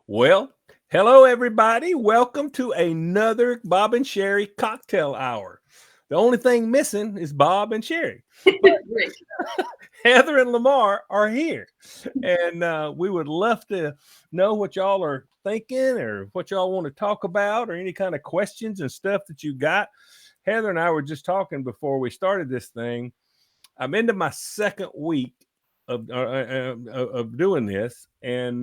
Well, hello everybody. Welcome to another Bob and Sherry cocktail hour. The only thing missing is Bob and Sherry, but Right. Heather and Lamar are here, and we would love to know what y'all are thinking or what y'all want to talk about or any kind of questions and stuff that you got. Heather and I were just talking before we started this thing. I'm into my second week of doing this, and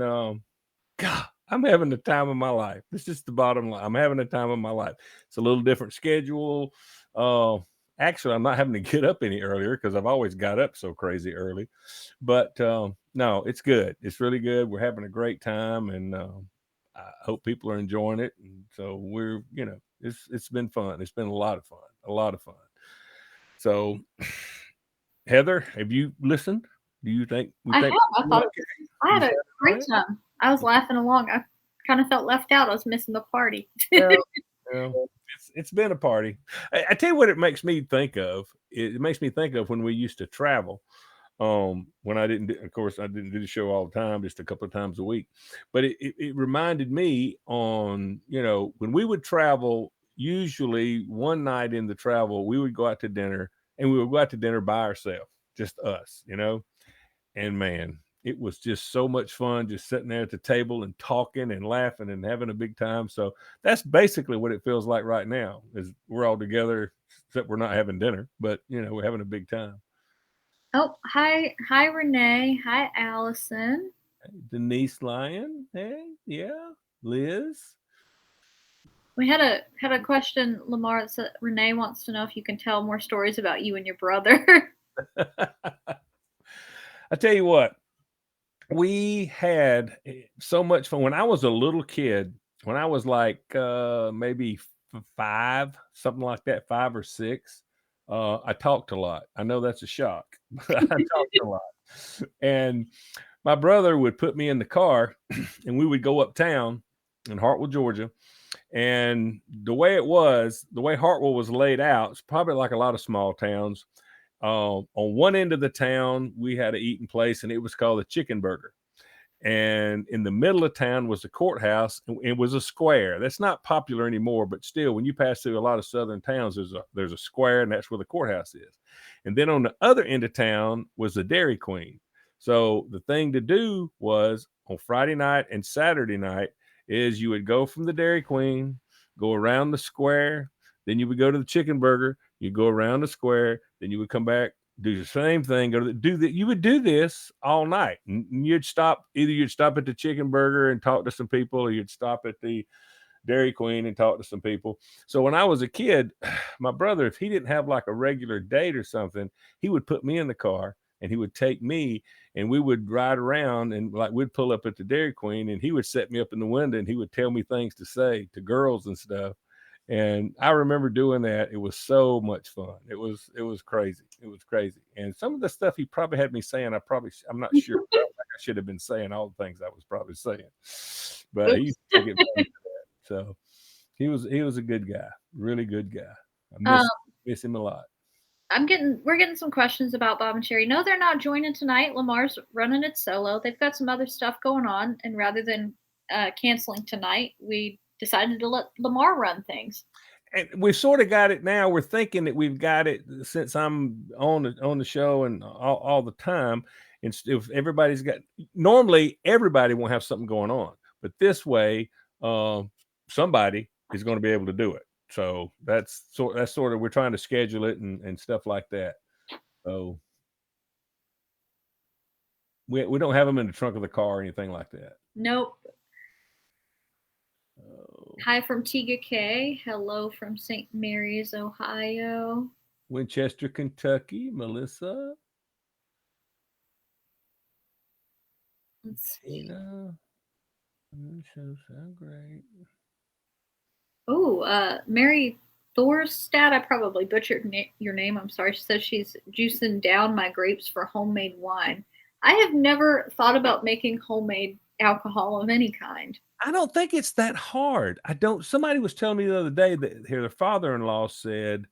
God, I'm having the time of my life. This is the bottom line. I'm having the time of my life. It's a little different schedule. Uh, Actually, I'm not having to get up any earlier because I've always got up so crazy early. But no, it's good. It's really good. We're having a great time, and I hope people are enjoying it. And so it's been fun. It's been a lot of fun. A lot of fun. So, Heather, have you listened? Do you think we I have. think I we're thought doing it was, okay? I You had a sounded all great right? time. I was laughing along. I kind of felt left out. I was missing the party. Yeah, yeah. It's been a party. I tell you what, it makes me think of. It makes me think of when we used to travel. When I didn't, of course, I didn't do the show all the time, just a couple of times a week. But it reminded me on when we would travel. Usually, one night in the travel, we would go out to dinner, and we would go out to dinner by ourselves, just us. And man, it was just so much fun just sitting there at the table and talking and laughing and having a big time. So that's basically what it feels like right now is we're all together, except we're not having dinner, but we're having a big time. Oh, hi, Renee. Hi, Allison. Denise Lyon, hey, yeah, Liz. We had a question, Lamar. That said, Renee wants to know if you can tell more stories about you and your brother. I tell you what, we had so much fun when I was a little kid. When I was like maybe five, something like that, 5 or 6. I talked a lot. I know that's a shock, but I talked a lot. And my brother would put me in the car, and we would go uptown in Hartwell, Georgia. And the way Hartwell was laid out, it's probably like a lot of small towns. On one end of the town, we had an eating place, and it was called the Chicken Burger. And in the middle of town was the courthouse, and it was a square. That's not popular anymore, but still, when you pass through a lot of southern towns, there's a square, and that's where the courthouse is. And then on the other end of town was the Dairy Queen. So the thing to do was on Friday night and Saturday night is you would go from the Dairy Queen, go around the square, then you would go to the Chicken Burger, you go around the square, then you would come back, do the same thing. Go to do that. You would do this all night. You'd stop at the Chicken Burger and talk to some people, or you'd stop at the Dairy Queen and talk to some people. So when I was a kid, my brother, if he didn't have like a regular date or something, he would put me in the car and he would take me, and we would ride around, and like we'd pull up at the Dairy Queen, and he would set me up in the window, and he would tell me things to say to girls and stuff. And I remember doing that. It was so much fun. It was crazy. It was crazy. And some of the stuff he probably had me saying, I'm not sure. I don't think I should have been saying all the things I was probably saying. But he Oops. used to take it funny. So he was a good guy, really good guy. I Um, miss him a lot. we're getting some questions about Bob and Sherry. No, they're not joining tonight. Lamar's running it solo. They've got some other stuff going on, and rather than canceling tonight, we decided to let Lamar run things. And we've sort of got it now. We're thinking that we've got it since I'm on the show and all the time. And if everybody's got normally everybody won't have something going on, but this way, uh, somebody is going to be able to do it. So that's sort of we're trying to schedule it and stuff like that. So we don't have them in the trunk of the car or anything like that. Nope. Oh, Hi from Tiga K. Hello from St. Mary's, Ohio. Winchester, Kentucky, Melissa, Let's see. Tina. So great. Oh, Mary Thorstad. I probably butchered your name. I'm sorry. She says she's juicing down my grapes for homemade wine. I have never thought about making homemade alcohol of any kind. I don't think it's that hard. I don't. Somebody was telling me the other day that their father-in-law said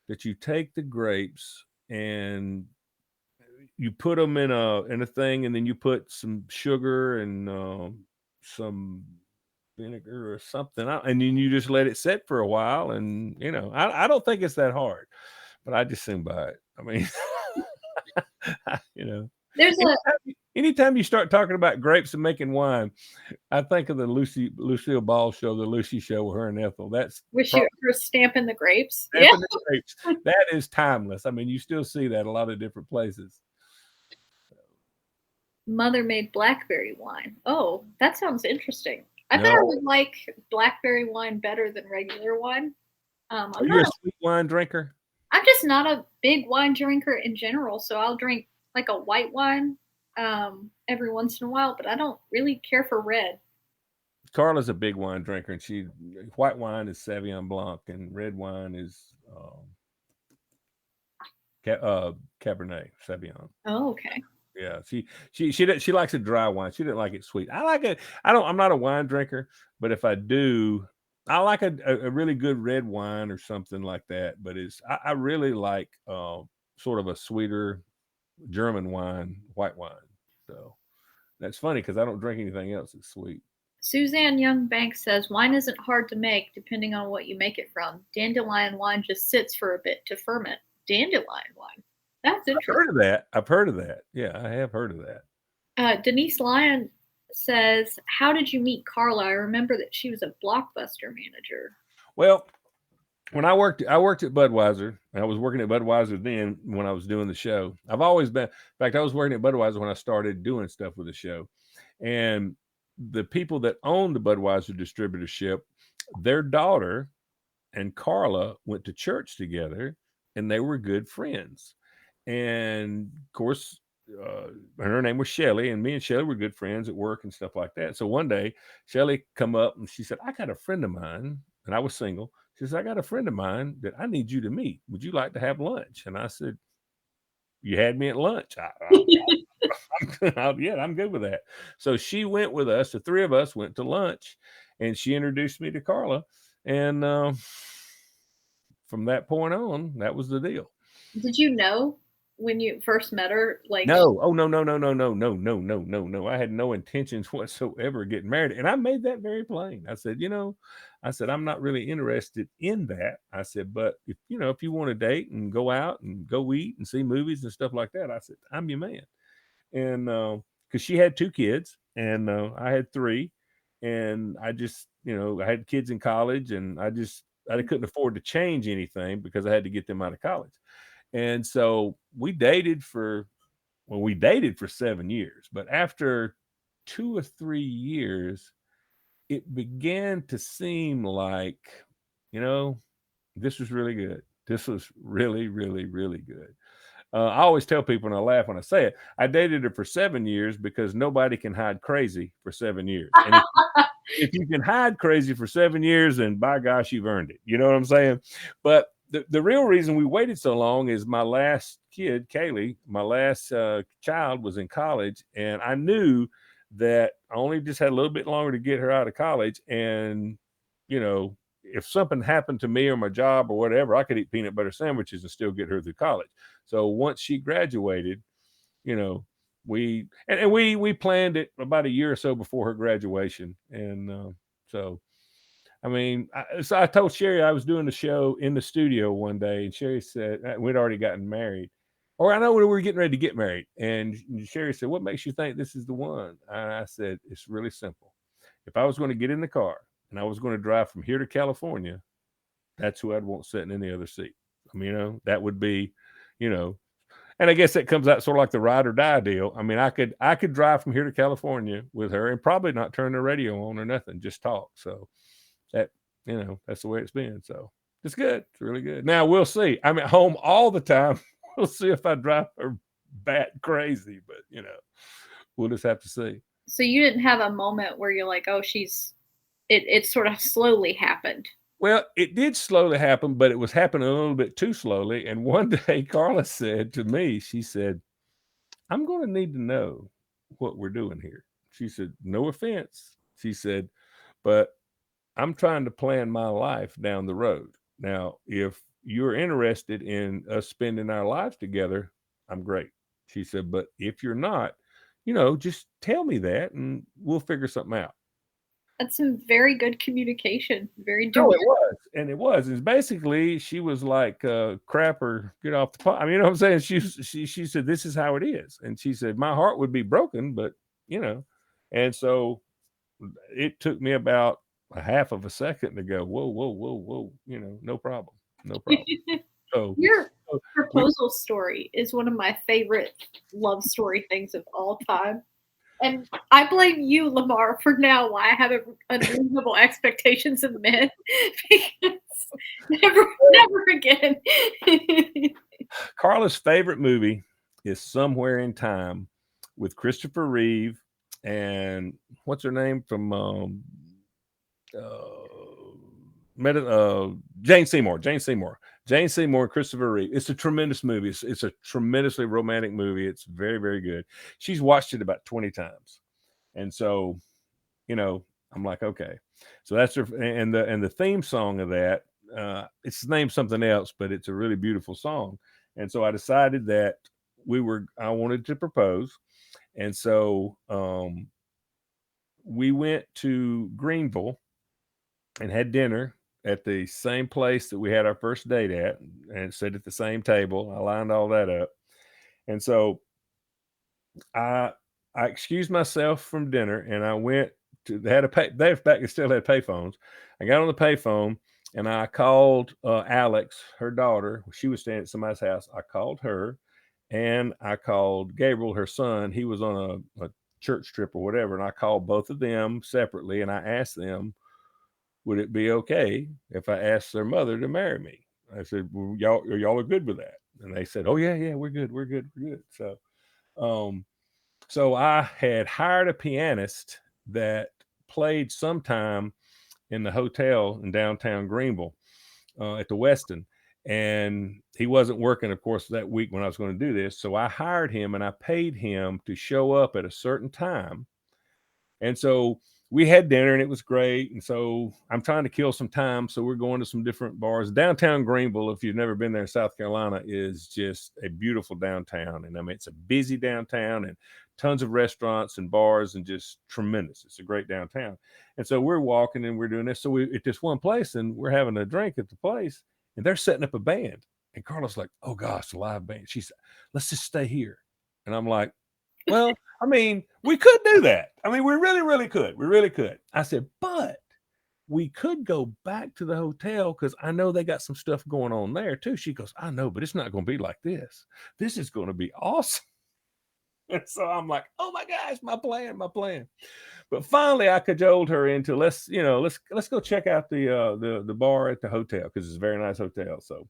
that you take the grapes and you put them in a thing, and then you put some sugar and some vinegar or something, and then you just let it sit for a while, and I don't think it's that hard, but I just soon buy it. I mean, you know, There's a anytime you start talking about grapes and making wine, I think of the Lucille Ball show, the Lucy Show with her and Ethel. That's wish you probably for stamping the grapes. Yeah. stamping the grapes. That is timeless. I mean, you still see that a lot of different places. Mother made blackberry wine. Oh, that sounds interesting. I bet I No, would like blackberry wine better than regular wine. are you a sweet wine drinker? I'm just not a big wine drinker in general, so I'll drink like a white wine every once in a while, but I don't really care for red. Carla's a big wine drinker, and white wine is Sauvignon Blanc, and red wine is Cabernet Sauvignon. Oh, okay. Yeah, she likes a dry wine. She didn't like it sweet. I like it. I'm not a wine drinker, but if I do, I like a really good red wine or something like that. But I really like sort of a sweeter German wine, white wine. So that's funny because I don't drink anything else that's sweet. Suzanne Young Banks says wine isn't hard to make depending on what you make it from. Dandelion wine just sits for a bit to ferment. Dandelion wine. That's I've heard interesting. of that. I've heard of that. Yeah, I have heard of that. Denise Lyon says, "How did you meet Carla? I remember that she was a Blockbuster manager." Well, when I worked at Budweiser. And I was working at Budweiser then when I was doing the show. I've always been. In fact, I was working at Budweiser when I started doing stuff with the show, and the people that owned the Budweiser distributorship, their daughter and Carla went to church together, and they were good friends. And of course, her name was Shelly, and me and Shelly were good friends at work and stuff like that. So one day, Shelly come up and she said, "I got a friend of mine," and I was single. She says, "I got a friend of mine that I need you to meet. Would you like to have lunch?" And I said, "You had me at lunch. Yeah, I'm good with that." So she went with us. The three of us went to lunch, and she introduced me to Carla, and from that point on, that was the deal. Did you know when you first met her? Like, No. Oh, no, no, no, no, no, no, no, no, no, no. I had no intentions whatsoever of getting married. And I made that very plain. I said, I'm not really interested in that. I said, but if you want to date and go out and go eat and see movies and stuff like that, I said, I'm your man. And because she had two kids and I had three. And I just, I had kids in college, and I couldn't afford to change anything because I had to get them out of college. And so we dated for 7 years, but after 2 or 3 years, it began to seem like, you know, this was really good. This was really, really, really good. I always tell people, and I laugh when I say it, I dated her for 7 years because nobody can hide crazy for 7 years. And if you can hide crazy for 7 years, then by gosh, you've earned it. You know what I'm saying? But the real reason we waited so long is my last kid, Kaylee, my last child was in college, and I knew that I only just had a little bit longer to get her out of college. And, if something happened to me or my job or whatever, I could eat peanut butter sandwiches and still get her through college. So once she graduated, you know, we planned it about a year or so before her graduation. And so I mean, so I told Sherry I was doing the show in the studio one day, and Sherry said we'd already gotten married, or I know we were getting ready to get married. And Sherry said, "What makes you think this is the one?" And I said, "It's really simple. If I was going to get in the car and I was going to drive from here to California, that's who I'd want sitting in the other seat. I mean, that would be, you know, and I guess that comes out sort of like the ride or die deal. I mean, I could drive from here to California with her and probably not turn the radio on or nothing, just talk. So that that's the way it's been. So it's good. It's really good. Now we'll see. I'm at home all the time. We'll see if I drive her bat crazy, but we'll just have to see. so you didn't have a moment where you're like, "Oh, she's." It sort of slowly happened. Well, it did slowly happen, but it was happening a little bit too slowly. And one day Carla said to me, she said, "I'm going to need to know what we're doing here." She said, "No offense." She said, "But I'm trying to plan my life down the road. Now, if you're interested in us spending our lives together, I'm great." She said, "But if you're not, just tell me that and we'll figure something out." That's some very good communication, very No, it direct. was, and it was. It's basically she was like, "Crap or get off the pot." I mean, you know what I'm saying? She said, "This is how it is," and she said, "My heart would be broken, but you know," and so it took me about a half of a second to go, "Whoa, whoa, whoa, whoa," you know, no problem, no problem. So, Your so we proposal story is one of my favorite love story things of all time. And I blame you, Lamar, for now why I have unreasonable expectations of men because never again. Carla's favorite movie is Somewhere in Time with Christopher Reeve and what's her name from uh, Jane Seymour. Jane Seymour, Christopher Reeve. It's a tremendous movie. It's a tremendously romantic movie. It's very, very good. She's watched it about 20 times. And so, you know, I'm like, okay. So that's her and the theme song of that, it's named something else, but it's a really beautiful song. And so I decided that I wanted to propose. And so we went to Greenville and had dinner at the same place that we had our first date at and sat at the same table. I lined all that up. And so I I excused myself from dinner and I went to they had a pay they back they still had payphones. I got on the payphone and I called Alex, her daughter. She was staying at somebody's house. I called her and I called Gabriel, her son. He was on a church trip or whatever. And I called both of them separately and I asked them, would it be okay if I asked their mother to marry me? I said, well, y'all are good with that. And they said, oh yeah, yeah, we're good. We're good. We're good. Um, so I had hired a pianist that played sometime in the hotel in downtown Greenville at the Westin. And he wasn't working, of course, that week when I was going to do this. So I hired him and I paid him to show up at a certain time. And so we had dinner and it was great. And so I'm trying to kill some time. So we're going to some different bars. Downtown Greenville, if you've never been there in South Carolina, is just a beautiful downtown. And I mean, it's a busy downtown and tons of restaurants and bars and just tremendous. It's a great downtown. And so we're walking and we're doing this. So we at this one place and we're having a drink at the place and they're setting up a band. And Carla's like, oh gosh, a live band. She's, let's just stay here. And I'm like, well, I mean, we could do that. I mean, we really, really could. We really could. I said, but we could go back to the hotel because I know they got some stuff going on there too. She goes, I know, but it's not going to be like this. This is going to be awesome. And so I'm like, oh my gosh, my plan, my plan. But finally, I cajoled her into let's go check out the bar at the hotel because it's a very nice hotel. So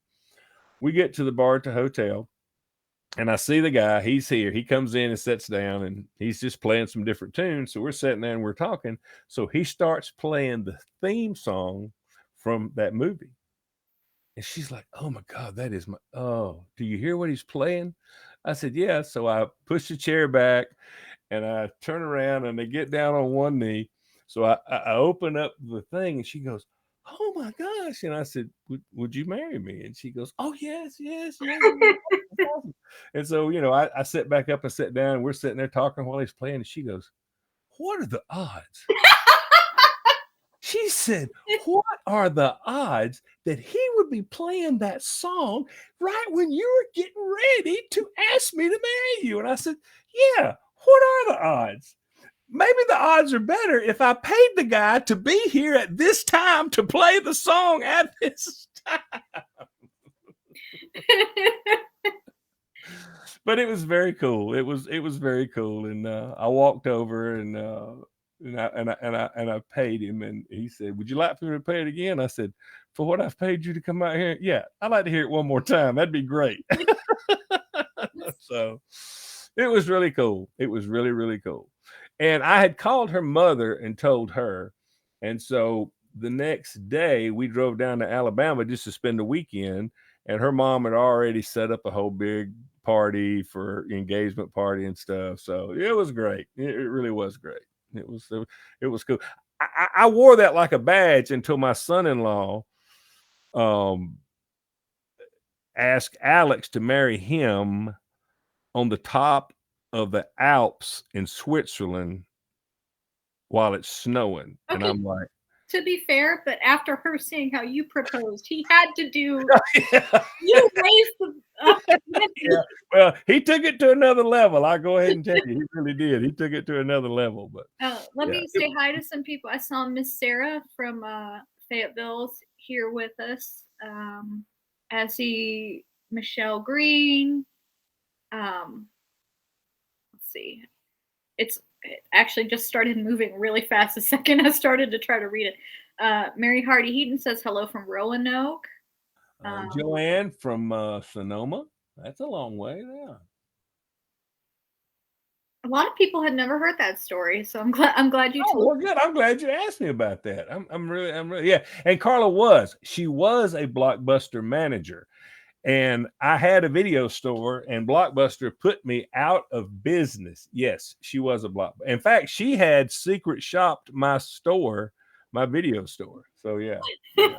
we get to the bar at the hotel and I see the guy, he's here. He comes in and sits down and he's just playing some different tunes. So we're sitting there and we're talking. So he starts playing the theme song from that movie. And she's like, oh my God, that is do you hear what he's playing? I said, yeah. So I push the chair back and I turn around and they get down on one knee. So I open up the thing and she goes, oh my gosh. And I said, would you marry me? And she goes, oh, yes, yes, yes. That's awesome. And so, I sit back up and sit down. And we're sitting there talking while he's playing. And she goes, what are the odds? She said, what are the odds that he would be playing that song right when you were getting ready to ask me to marry you? And I said, yeah, what are the odds? Maybe the odds are better if I paid the guy to be here at this time to play the song at this time. But it was very cool. It was very cool, and I walked over and I paid him, and he said, "Would you like for me to pay it again?" I said, "For what I've paid you to come out here, yeah, I'd like to hear it one more time. That'd be great." So it was really cool. It was really, really cool. And I had called her mother and told her. And so the next day we drove down to Alabama just to spend the weekend. And her mom had already set up a whole big party for engagement party and stuff. So it was great. It really was great. It was cool. I wore that like a badge until my son-in-law um, asked Alex to marry him on the top of the Alps in Switzerland while it's snowing, and Okay, I'm like, to be fair, but after her seeing how you proposed, he had to do yeah. you raised the Yeah, well, he took it to another level, I'll go ahead and tell you, he really did, he took it to another level, but let yeah, me say hi to some people. I saw Miss Sarah from, Fayetteville's here with us. I see Michelle Green. Um, let's see. It actually just started moving really fast the second I started to try to read it. Mary Hardy Heaton says hello from Roanoke. Um, Joanne from, Sonoma, that's a long way, yeah. a lot of people had never heard that story, so I'm glad you Oh, told well, good. I'm glad you asked me about that. I'm really, yeah. And Carla she was a Blockbuster manager, and I had a video store, and Blockbuster put me out of business. Yes, she was a Block. In fact, she had secret shopped my store, my video store. So yeah, yeah.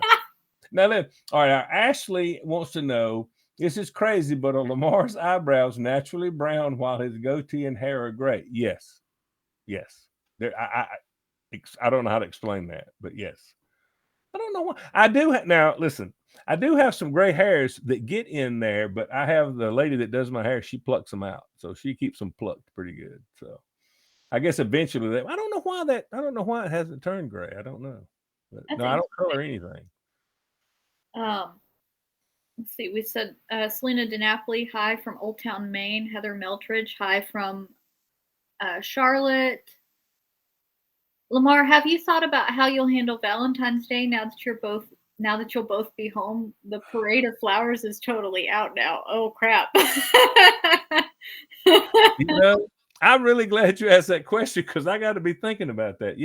Now then, all right. Now Ashley wants to know. This is crazy, but are Lamar's eyebrows naturally brown while his goatee and hair are gray? Yes, yes. There, I don't know how to explain that, but yes. I don't know why. Now. Listen, I do have some gray hairs that get in there, but I have the lady that does my hair. She plucks them out, so she keeps them plucked pretty good. So I guess eventually that. I don't know why that. I don't know why it hasn't turned gray. I don't know. But that's no, I don't interesting. color anything. Let's see. We said Selena DiNapoli, hi from Old Town, Maine. Heather Meltridge, hi from Charlotte. Lamar, have you thought about how you'll handle Valentine's Day now that you'll both be home? The parade of flowers is totally out now. Oh crap. You know, I'm really glad you asked that question because I got to be thinking about that.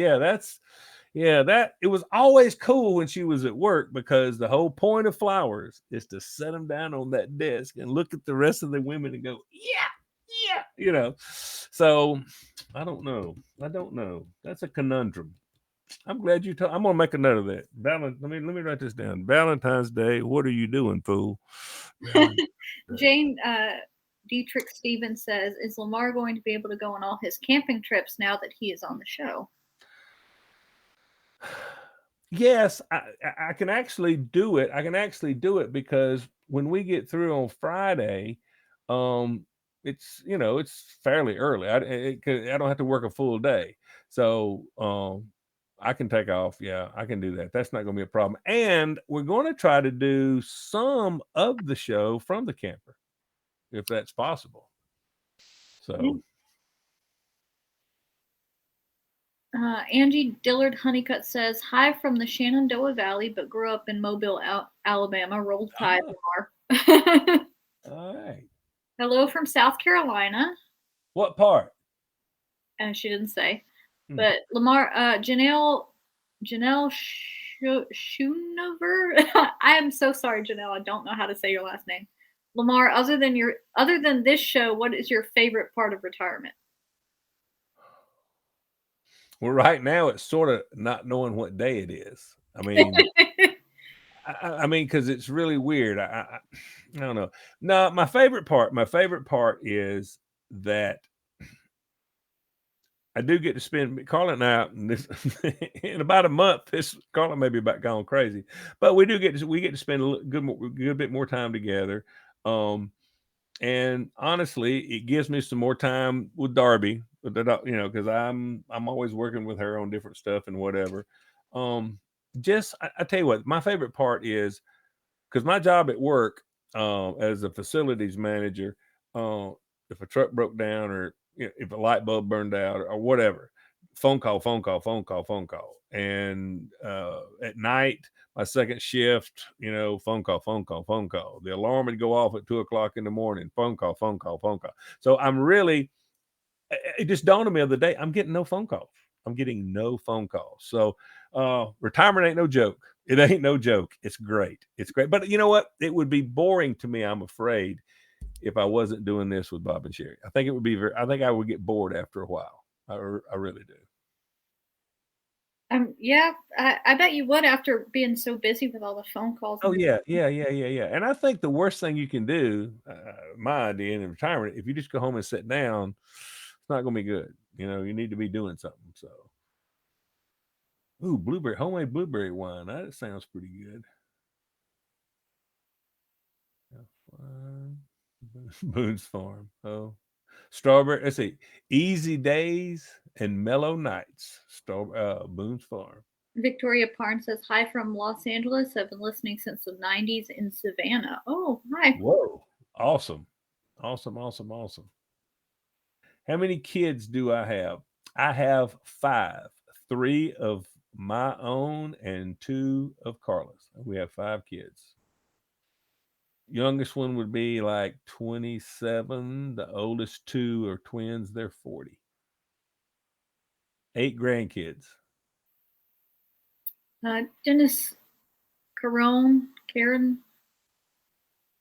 Yeah, that it was always cool when she was at work because the whole point of flowers is to set them down on that desk and look at the rest of the women and go, yeah, yeah, So I don't know. I don't know. That's a conundrum. I'm glad you told. I'm gonna make a note of that. Let me write this down. Valentine's Day. What are you doing, fool? Valentine's Day. Jane Dietrich Stevens says, is Lamar going to be able to go on all his camping trips now that he is on the show? Yes, I can actually do it. I can actually do it because when we get through on Friday, um, it's fairly early. I don't have to work a full day, so I can take off. Yeah, I can do that. That's not going to be a problem. And we're going to try to do some of the show from the camper if that's possible. So Angie Dillard Honeycutt says, hi from the Shenandoah Valley, but grew up in Mobile, Alabama. Roll Tide, Lamar. all right, Hello from South Carolina. what part? She didn't say. Hmm. But Lamar, Janelle Schoonover. I am so sorry, Janelle. I don't know how to say your last name. Lamar, other than this show, what is your favorite part of retirement? Well, right now it's sort of not knowing what day it is. I mean, because it's really weird. I don't know. No, my favorite part is that I do get to spend Carla and I in this in about a month. This Carla may be about gone crazy, but we get to spend good bit more time together. Um, and honestly, it gives me some more time with Darby, because I'm always working with her on different stuff and whatever. Um, I tell you what, my favorite part is because my job at work, as a facilities manager, uh, if a truck broke down or if a light bulb burned out or whatever, phone call, phone call, phone call, phone call, and at night, my second shift, phone call, phone call, phone call. The alarm would go off at 2 o'clock in the morning. Phone call, phone call, phone call. So it just dawned on me the other day, I'm getting no phone calls. I'm getting no phone calls. So retirement ain't no joke. It ain't no joke. It's great. It's great. But you know what? It would be boring to me, I'm afraid, if I wasn't doing this with Bob and Sheri. I think I would get bored after a while. I really do. Yeah, I bet you would after being so busy with all the phone calls Oh and yeah, yeah, yeah, yeah, yeah. And I think the worst thing you can do, my idea in retirement, if you just go home and sit down, it's not going to be good. You need to be doing something. So Ooh, blueberry, homemade blueberry wine. That sounds pretty good. Yeah, Boone's Farm. Oh, strawberry. Let's see. Easy days and mellow nights. Boone's Farm. Victoria Parn says, "Hi from Los Angeles. I've been listening since the 90s in Savannah." Oh, hi. Whoa. Awesome. Awesome. Awesome. Awesome. How many kids do I have? I have five. Three of my own and two of Carla's. We have five kids. Youngest one would be like 27. The oldest two are twins. They're 40. Eight grandkids. Dennis Karen,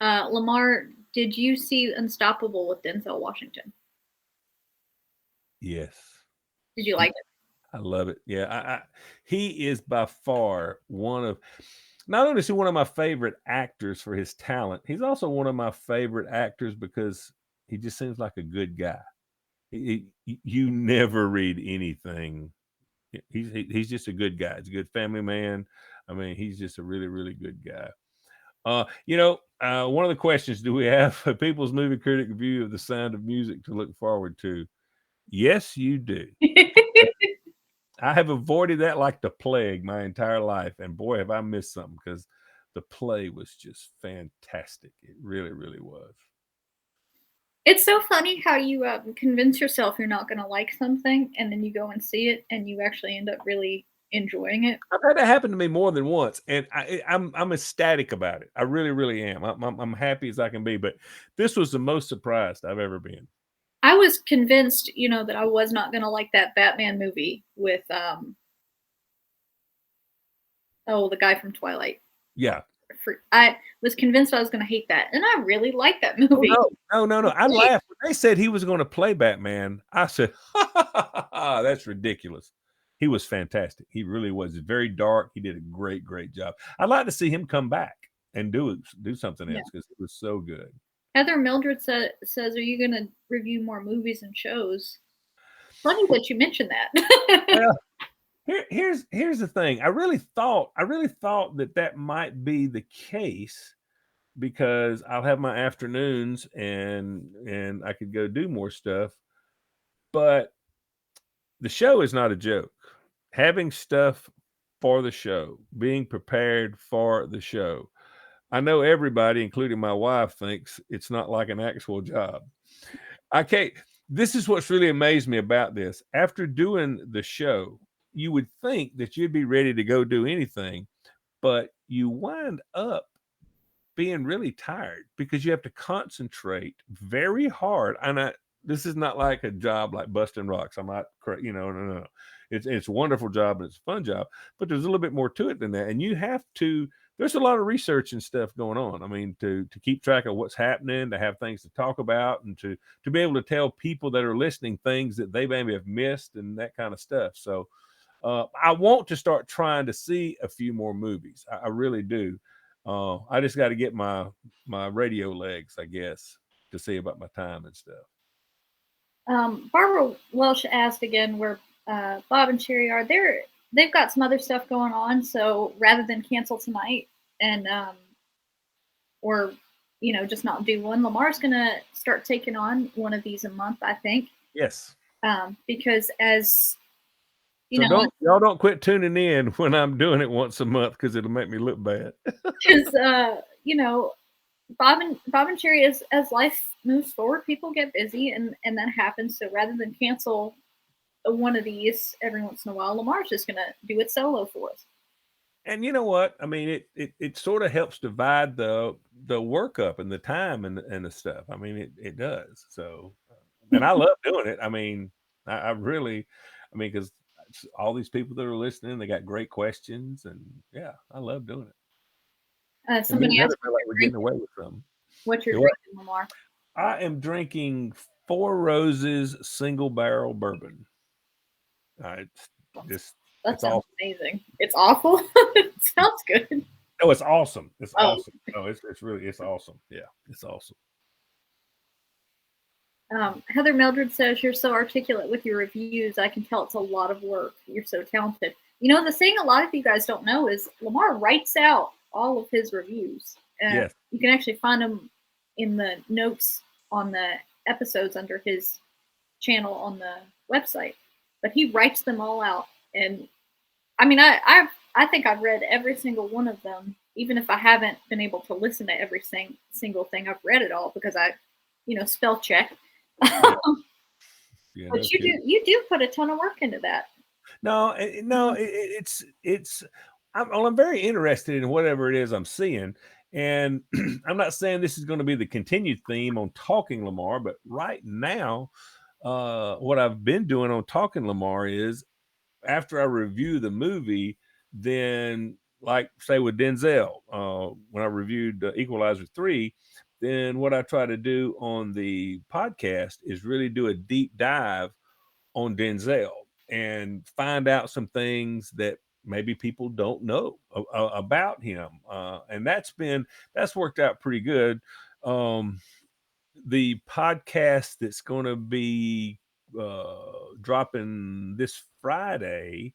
Lamar, did you see Unstoppable with Denzel Washington? Yes. Did you like it? I love it. Yeah. He is by far one of, not only is he one of my favorite actors for his talent, he's also one of my favorite actors because he just seems like a good guy. You never read anything. He's just a good guy. He's a good family man. I mean, he's just a really, really good guy. One of the questions: do we have a People's Movie Critic view of The Sound of Music to look forward to? Yes, you do. I have avoided that like the plague my entire life, and boy, have I missed something because the play was just fantastic. It really, really was. It's so funny how you convince yourself you're not going to like something, and then you go and see it, and you actually end up really enjoying it. I've had that happen to me more than once, and I'm ecstatic about it. I really, really am. I'm happy as I can be. But this was the most surprised I've ever been. I was convinced, that I was not going to like that Batman movie with the guy from Twilight. Yeah. I was convinced I was going to hate that, and I really liked that Oh movie. no. I laughed when they said he was going to play Batman. I said, "That's ridiculous." He was fantastic. He really was. Very dark. He did a great, great job. I'd like to see him come back and do something Yeah. else because it was so good. Heather Mildred says, "Are you going to review more movies and shows?" Funny that you mentioned that. Well, here's the thing. I really thought that might be the case because I'll have my afternoons and I could go do more stuff. But the show is not a joke. Having stuff for the show, being prepared for the show. I know everybody, including my wife, thinks it's not like an actual job. I can't. This is what's really amazed me about this. After doing the show, you would think that you'd be ready to go do anything, but you wind up being really tired because you have to concentrate very hard. And this is not like a job like busting rocks. I'm not, no. It's a wonderful job and it's a fun job, but there's a little bit more to it than that. And you have to. There's a lot of research and stuff going on. I mean, to keep track of what's happening, to have things to talk about, and to be able to tell people that are listening things that they maybe have missed and that kind of stuff. So I want to start trying to see a few more movies. I really do. I just got to get my radio legs, I guess, to see about my time and stuff. Barbara Welsh asked again where Bob and Sheri are. They've got some other stuff going on, so rather than cancel tonight and or just not do one, Lamar's gonna start taking on one of these a month, I think. Yes. Because as so y'all don't quit tuning in when I'm doing it once a month because it'll make me look bad. Because Bob and Sheri, as life moves forward, people get busy, and that happens. So rather than cancel one of these every once in a while, Lamar's just gonna do it solo for us. And you know what? I mean, it sort of helps divide the work up and the time and the stuff. I mean, it does. So, and I love doing it. I mean, I really, because all these people that are listening, they got great questions, and yeah, I love doing it. Somebody asked me like we're getting away with something. What you're drinking, Lamar? I am drinking Four Roses single barrel bourbon. That it's sounds awesome. amazing. It's awful. It sounds good. No, it's awesome. It's awesome. No, it's awesome. Yeah, it's awesome. Heather Mildred says, "You're so articulate with your reviews. I can tell it's a lot of work. You're so talented." You know, the thing a lot of you guys don't know is Lamar writes out all of his reviews. Yes. You can actually find them in the notes on the episodes under his channel on the website. But he writes them all out, and I mean, I think I've read every single one of them, even if I haven't been able to listen to every single thing. I've read it all because I, spell check. Yeah. Yeah. No But you kidding. do put a ton of work into that. No, no, Mhm. it's. I'm very interested in whatever it is I'm seeing, and I'm not saying this is going to be the continued theme on Talking Lamar, but right now, what I've been doing on Talking Lamar is after I review the movie, then like say with Denzel, when I reviewed Equalizer 3, then what I try to do on the podcast is really do a deep dive on Denzel and find out some things that maybe people don't know about him. And that's worked out pretty good. Um, the podcast that's going to be dropping this Friday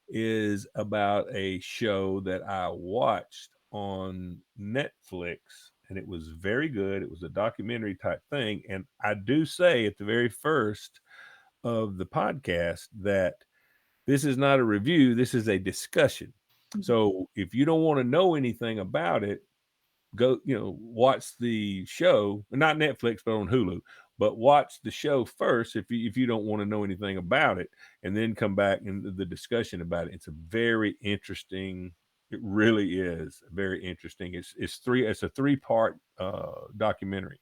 is about a show that I watched on Netflix, and it was very good. It was a documentary type thing. And I do say at the very first of the podcast that this is not a review, this is a discussion. So if you don't want to know anything about it, go, watch the show, not Netflix, but on Hulu. But watch the show first if you don't want to know anything about it, and then come back into the discussion about it. It's a very interesting. It really is very interesting. It's a three-part documentary,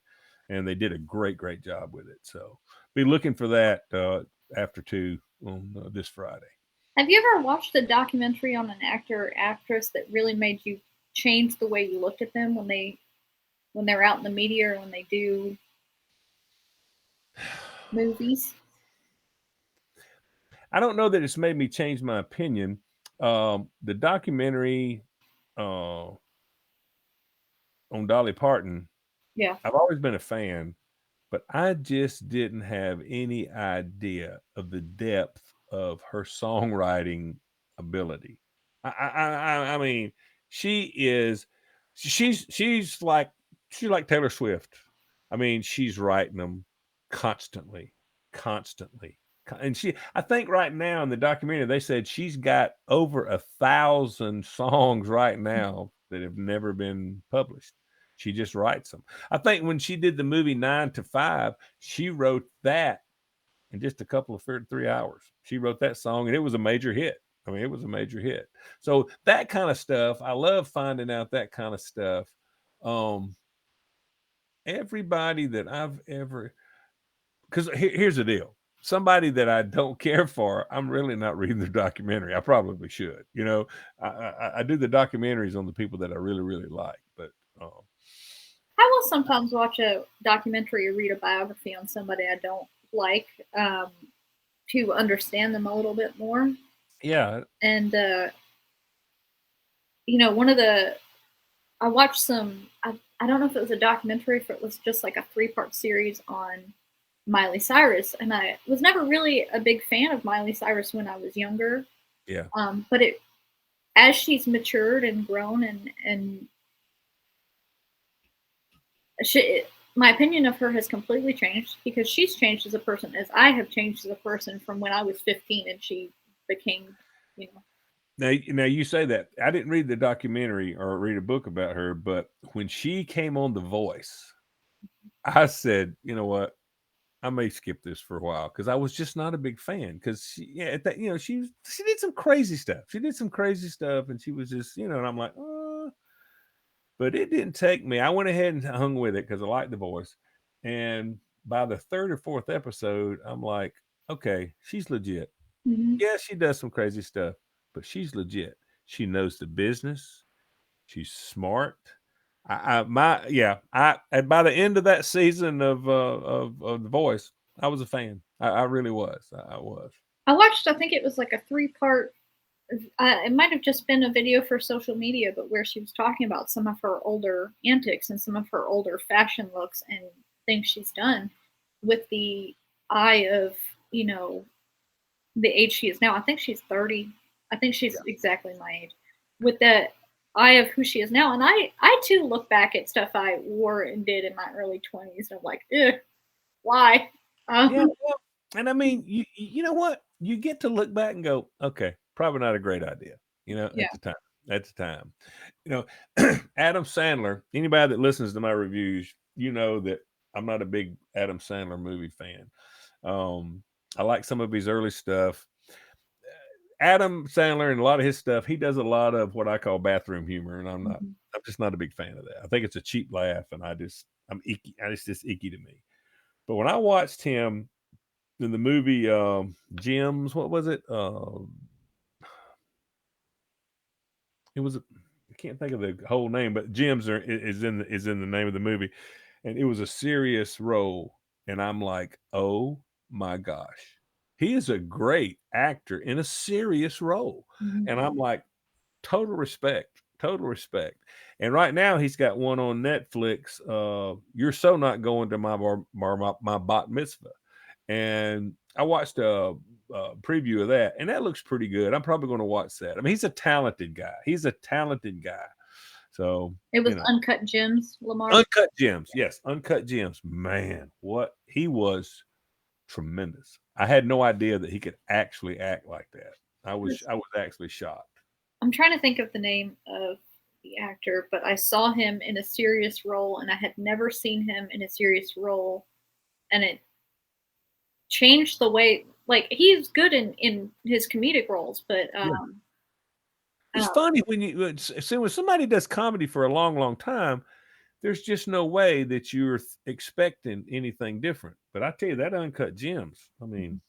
and they did a great job with it. So be looking for that after 2 on this Friday. Have you ever watched a documentary on an actor or actress that really made you change the way you looked at them when they're out in the media or when they do movies? I don't know that it's made me change my opinion. The documentary uh, on Dolly Parton, Yeah. I've always been a fan, but I just didn't have any idea of the depth of her songwriting ability. I mean, she is, she's like Taylor Swift. I mean, she's writing them constantly, constantly. And I think right now in the documentary, they said she's got over 1,000 songs right now that have never been published. She just writes them. I think when she did the movie 9 to 5, she wrote that in just a couple of 3 hours. She wrote that song and it was a major hit. I mean, it was a major hit. So that kind of stuff, I love finding out that kind of stuff. Um, Everybody that I've ever, because here's the deal. Somebody that I don't care for, I'm really not reading the documentary. I probably should. I do the documentaries on the people that I really like, but um, I will sometimes watch a documentary or read a biography on somebody I don't like, to understand them a little bit more. yeah, And one of the I watched some. I don't know if it was a documentary, if it was just like a three-part series on Miley Cyrus, and I was never really a big fan of Miley Cyrus when I was younger. yeah. But it as she's matured and grown and she, my opinion of her has completely changed because she's changed as a person as I have changed as a person from when I was 15 and she became, you know. Now you say that I didn't read the documentary or read a book about her, but when she came on The Voice, I said, you know what, I may skip this for a while because I was just not a big fan. Because yeah, she did some crazy stuff. She did some crazy stuff, and she was just, and I'm like, but it didn't take me. I went ahead and hung with it because I liked The Voice, and by the third or fourth episode, I'm like, okay, she's legit. Mhm. Yeah, she does some crazy stuff, but she's legit. She knows the business. She's smart. I my yeah. I and by the end of that season of The Voice, I was a fan. I really was. I was. I watched. I think it was like a three-part. It might have just been a video for social media, but where she was talking about some of her older antics and some of her older fashion looks and things she's done with the eye of, the age she is now. I think she's 30. I think she's Yeah. exactly my age. With the eye of who she is now, and I too look back at stuff I wore and did in my early 20s, and I'm like, ugh, why? Yeah, Um, well, and I mean, you know what? You get to look back and go, okay, probably not a great idea. yeah. At the time. At the time, you know, Adam Sandler. Anybody that listens to my reviews, you know that I'm not a big Adam Sandler movie fan. Um, I like some of his early stuff. Adam Sandler and a lot of his stuff, he does a lot of what I call bathroom humor, and Mhm. I'm just not a big fan of that. I think it's a cheap laugh, and I'm icky. It's just icky to me. But when I watched him in the movie Gems, what was it? It was I can't think of the whole name, but Gems is in the name of the movie, and it was a serious role, and I'm like, oh my gosh, he is a great actor in a serious role, Mhm. and I'm like, total respect, total respect. And right now he's got one on Netflix. You're so not going to my bat mitzvah, and I watched a preview of that, and that looks pretty good. I'm probably going to watch that. I mean, he's a talented guy. He's a talented guy. So It you was know, Uncut Gems, Lamar. Uncut Gems, yes, Uncut Gems. Man, what he was tremendous. I had no idea that he could actually act like that. I was actually shocked. I'm trying to think of the name of the actor, but I saw him in a serious role, and I had never seen him in a serious role, and it changed the way. Like he's good in his comedic roles, but Yeah. It's uh, funny when see when somebody does comedy for a long, long time, there's just no way that you're expecting anything different. But I tell you, that Uncut Gems. I mean,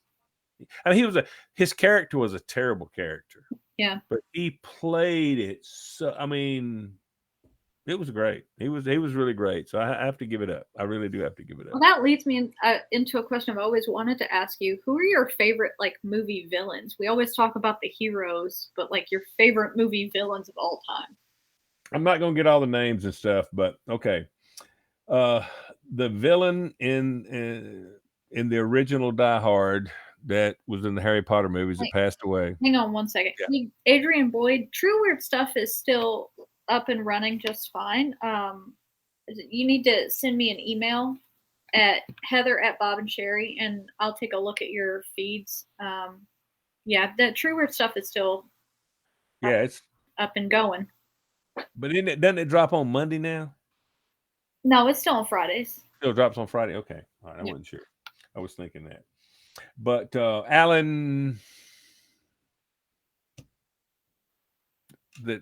his character was a terrible character, yeah. but he played it so. I mean, it was great. He was really great. So I have to give it up. I really do have to give it Well, up. that leads me into a question I've always wanted to ask you. Who are your favorite like movie villains? We always talk about the heroes, but like your favorite movie villains of all time. I'm not gonna get all the names and stuff, but okay. Uh, the villain in the original Die Hard that was in the Harry Potter movies that Wait, passed away. hang on one second. Yeah. Adrian Boyd, True Weird Stuff is still up and running just fine. You need to send me an email at Heather at Bob and Sheri, and I'll take a look at your feeds. Yeah, the True Weird Stuff is still Yeah, it's up and going. but doesn't it drop on Monday now? No, it's still on Fridays. Still drops on Friday. Okay. All right, I Yeah. wasn't sure. I was thinking that. But Alan that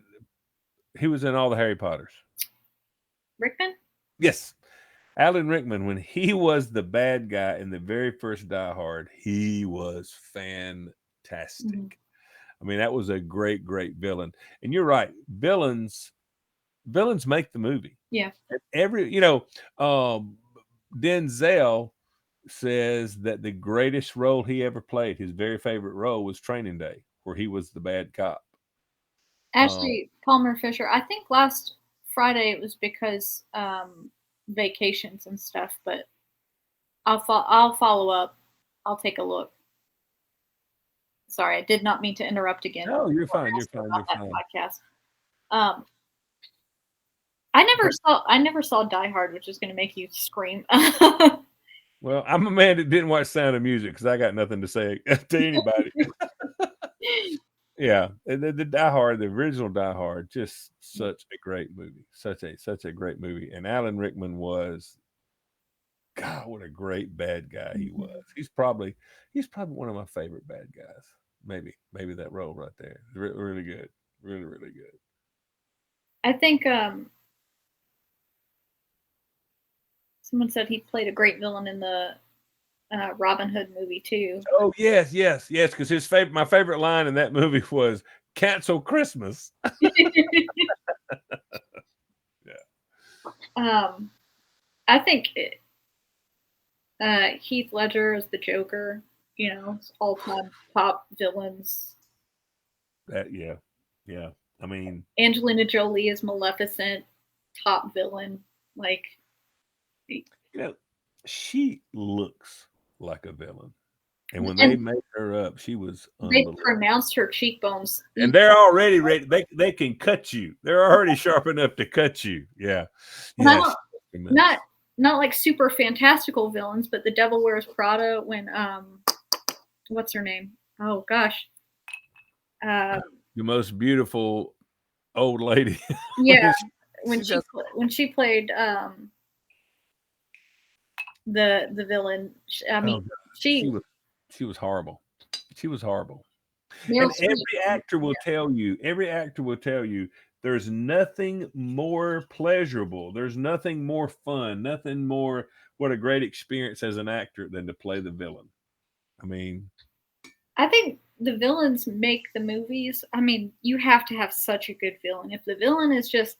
he was in all the Harry Potters. Rickman? Yes. Alan Rickman, when he was the bad guy in the very first Die Hard, he was Mhm. fantastic. I mean, that was a great, great villain. And you're right, villains make the movie. Yeah. And um, Denzel says that the greatest role he ever played, his very favorite role, was Training Day, where he was the bad cop. Um, Ashley Palmer Fisher. I think last Friday it was because vacations and stuff, but I'll follow up. I'll take a look. Sorry, I did not mean to interrupt again. no, you're Before fine. You're asking fine. about You're that fine. podcast. Um, But I never saw Die Hard, which is going to make you scream. well, I'm a man that didn't watch Sound of Music because I got nothing to say to anybody. Yeah, and the Die Hard, the original Die Hard, just such a great movie, such a great movie. And Alan Rickman was, God, what a great bad guy he was. Mhm. He's probably one of my favorite bad guys. Maybe that role right there, really good, really good. I think someone said he played a great villain in the Robin Hood movie too. Oh yes, because my favorite line in that movie was "Cancel Christmas." Yeah, um, I think Heath Ledger is the Joker. You know, all time top villains. yeah, yeah. I mean, Angelina Jolie is Maleficent, top villain. Like, you know, she looks like a villain. And when they And made her up, she was they unbelievable. pronounced her cheekbones And each. they're already ready. They can cut you. They're already sharp enough to cut you. Yeah. And I Yeah, don't she's tremendous. not like super fantastical villains, but the Devil Wears Prada when what's her name? Oh gosh. Uh The most beautiful old lady. yeah, She got when she played the villain, I oh mean, god, she she was horrible. She was horrible. Meryl And Streep. every actor will tell you there's nothing more pleasurable, there's nothing more fun, nothing more what a great experience as an actor than to play the villain. I mean, I think the villains make the movies. I mean, you have to have such a good villain. If the villain is just,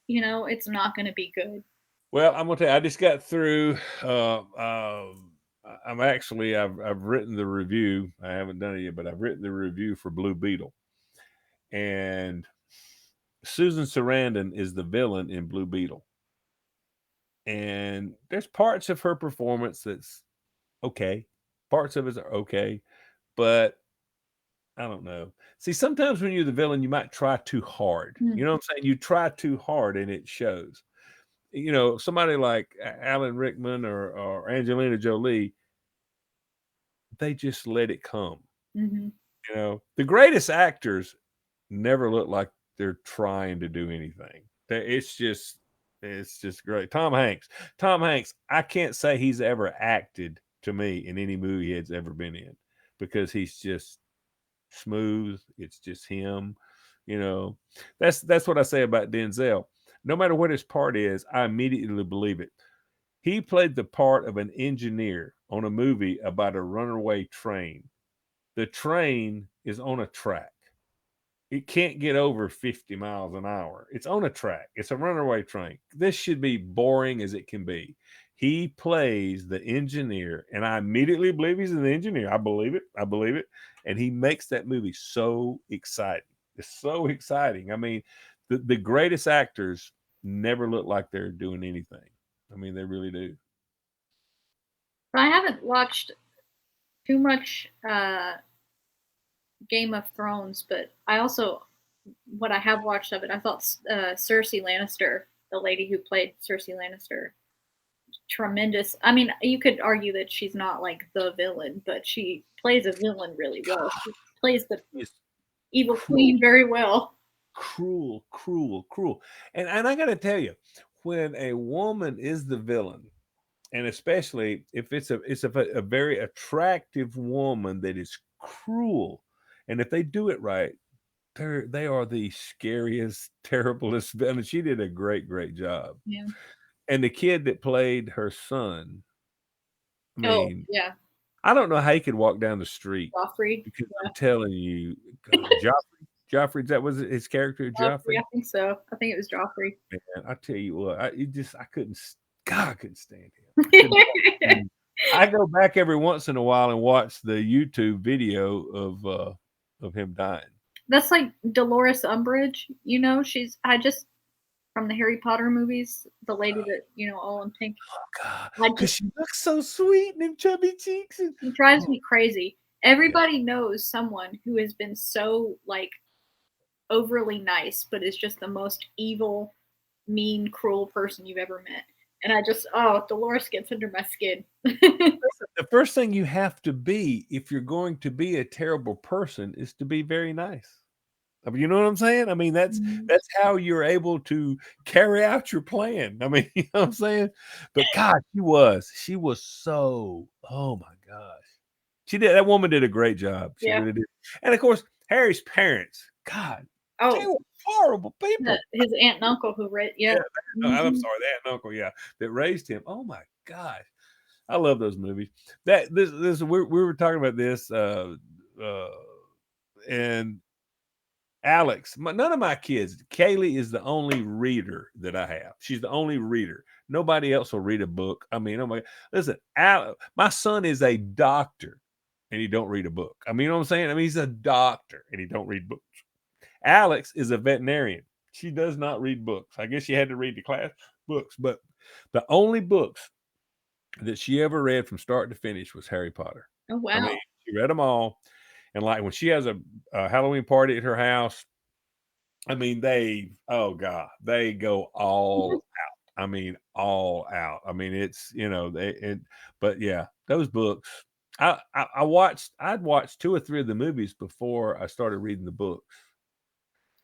it's not going to be good. well, I'm gonna tell you, I just got through. I've written the review. I haven't done it yet, but I've written the review for Blue Beetle, and Susan Sarandon is the villain in Blue Beetle, and there's parts of her performance that's okay, parts of it are okay, but I don't know. See, sometimes when you're the villain, you might try too hard. You Mm. know what I'm saying? You try too hard, and it shows. Somebody like Alan Rickman or Angelina Jolie, they just let it come. Hmm. The greatest actors never look like they're trying to do anything. It's just great. Tom Hanks. Tom Hanks, I can't say he's ever acted to me in any movie he's ever been in because he's just smooth. It's just him. You know, that's what I say about Denzel. No matter what his part is, I immediately believe it. He played the part of an engineer on a movie about a runaway train. The train is on a track. It can't get over 50 miles an hour. It's on a track. It's a runaway train. This should be boring as it can be. He plays the engineer, and I immediately believe he's an engineer. I believe it. I believe it. And he makes that movie so exciting. It's so exciting. I mean, the greatest actors never look like they're doing anything. I mean, they really do. But I haven't watched too much Game of Thrones, but I also what I have watched of it, I thought Cersei Lannister, the lady who played Cersei Lannister, tremendous. I mean, you could argue that she's not like the villain, but she plays a villain really well. She plays the It's evil cruel, queen very well. cruel, cruel, cruel. And I got to tell you, when a woman is the villain, and especially if it's a very attractive woman that is cruel, and if they do it right, they are the scariest, terriblest villain. She did a great job. Yeah. And the kid that played her son, I Oh mean, yeah, I don't know how he could walk down the street Joffrey. because Yeah, I'm telling you, God, Joffrey, that was his character, Joffrey. Joffrey. I think so. I think it was Joffrey. Man, I tell you what, I couldn't, God, I couldn't stand him. I couldn't. I go back every once in a while and watch the YouTube video of him dying. That's like Dolores Umbridge. She's I just from the Harry Potter movies, the lady that all in pink. God, I because just she looks so sweet and them chubby cheeks. And, It drives oh, me crazy. yeah. Everybody knows someone who has been so like overly nice, but is just the most evil, mean, cruel person you've ever met. And Dolores gets under my skin. The first thing you have to be if you're going to be a terrible person is to be very nice. I mean, you know what I'm saying? I mean, Mhm. that's how you're able to carry out your plan. I mean, you know what I'm saying? But God, she was so, oh my gosh. That woman did a great job. She Yeah. really did. And of course, Harry's parents, God, they Oh, were horrible people. his aunt and uncle who read. Yeah. Yeah, I'm Hmm. sorry, the aunt and uncle, yeah, that raised him. Oh my gosh. I love those movies. That this we were talking about this uh and Alex, none of my kids. Kaylee is the only reader that I have. She's the only reader. Nobody else will read a book. I mean, oh my, listen, my son is a doctor and he don't read a book. I mean, you know what I'm saying? I mean, he's a doctor and he don't read books. Alex is a veterinarian. She does not read books. I guess she had to read the class books, but the only books that she ever read from start to finish was Harry Potter. Oh I mean, wow. She read them all, and like when she has a Halloween party at her house, I mean, oh god, they go all out. I mean, all out. I mean, it's but yeah, those books. I'd watched 2 or 3 of the movies before I started reading the books,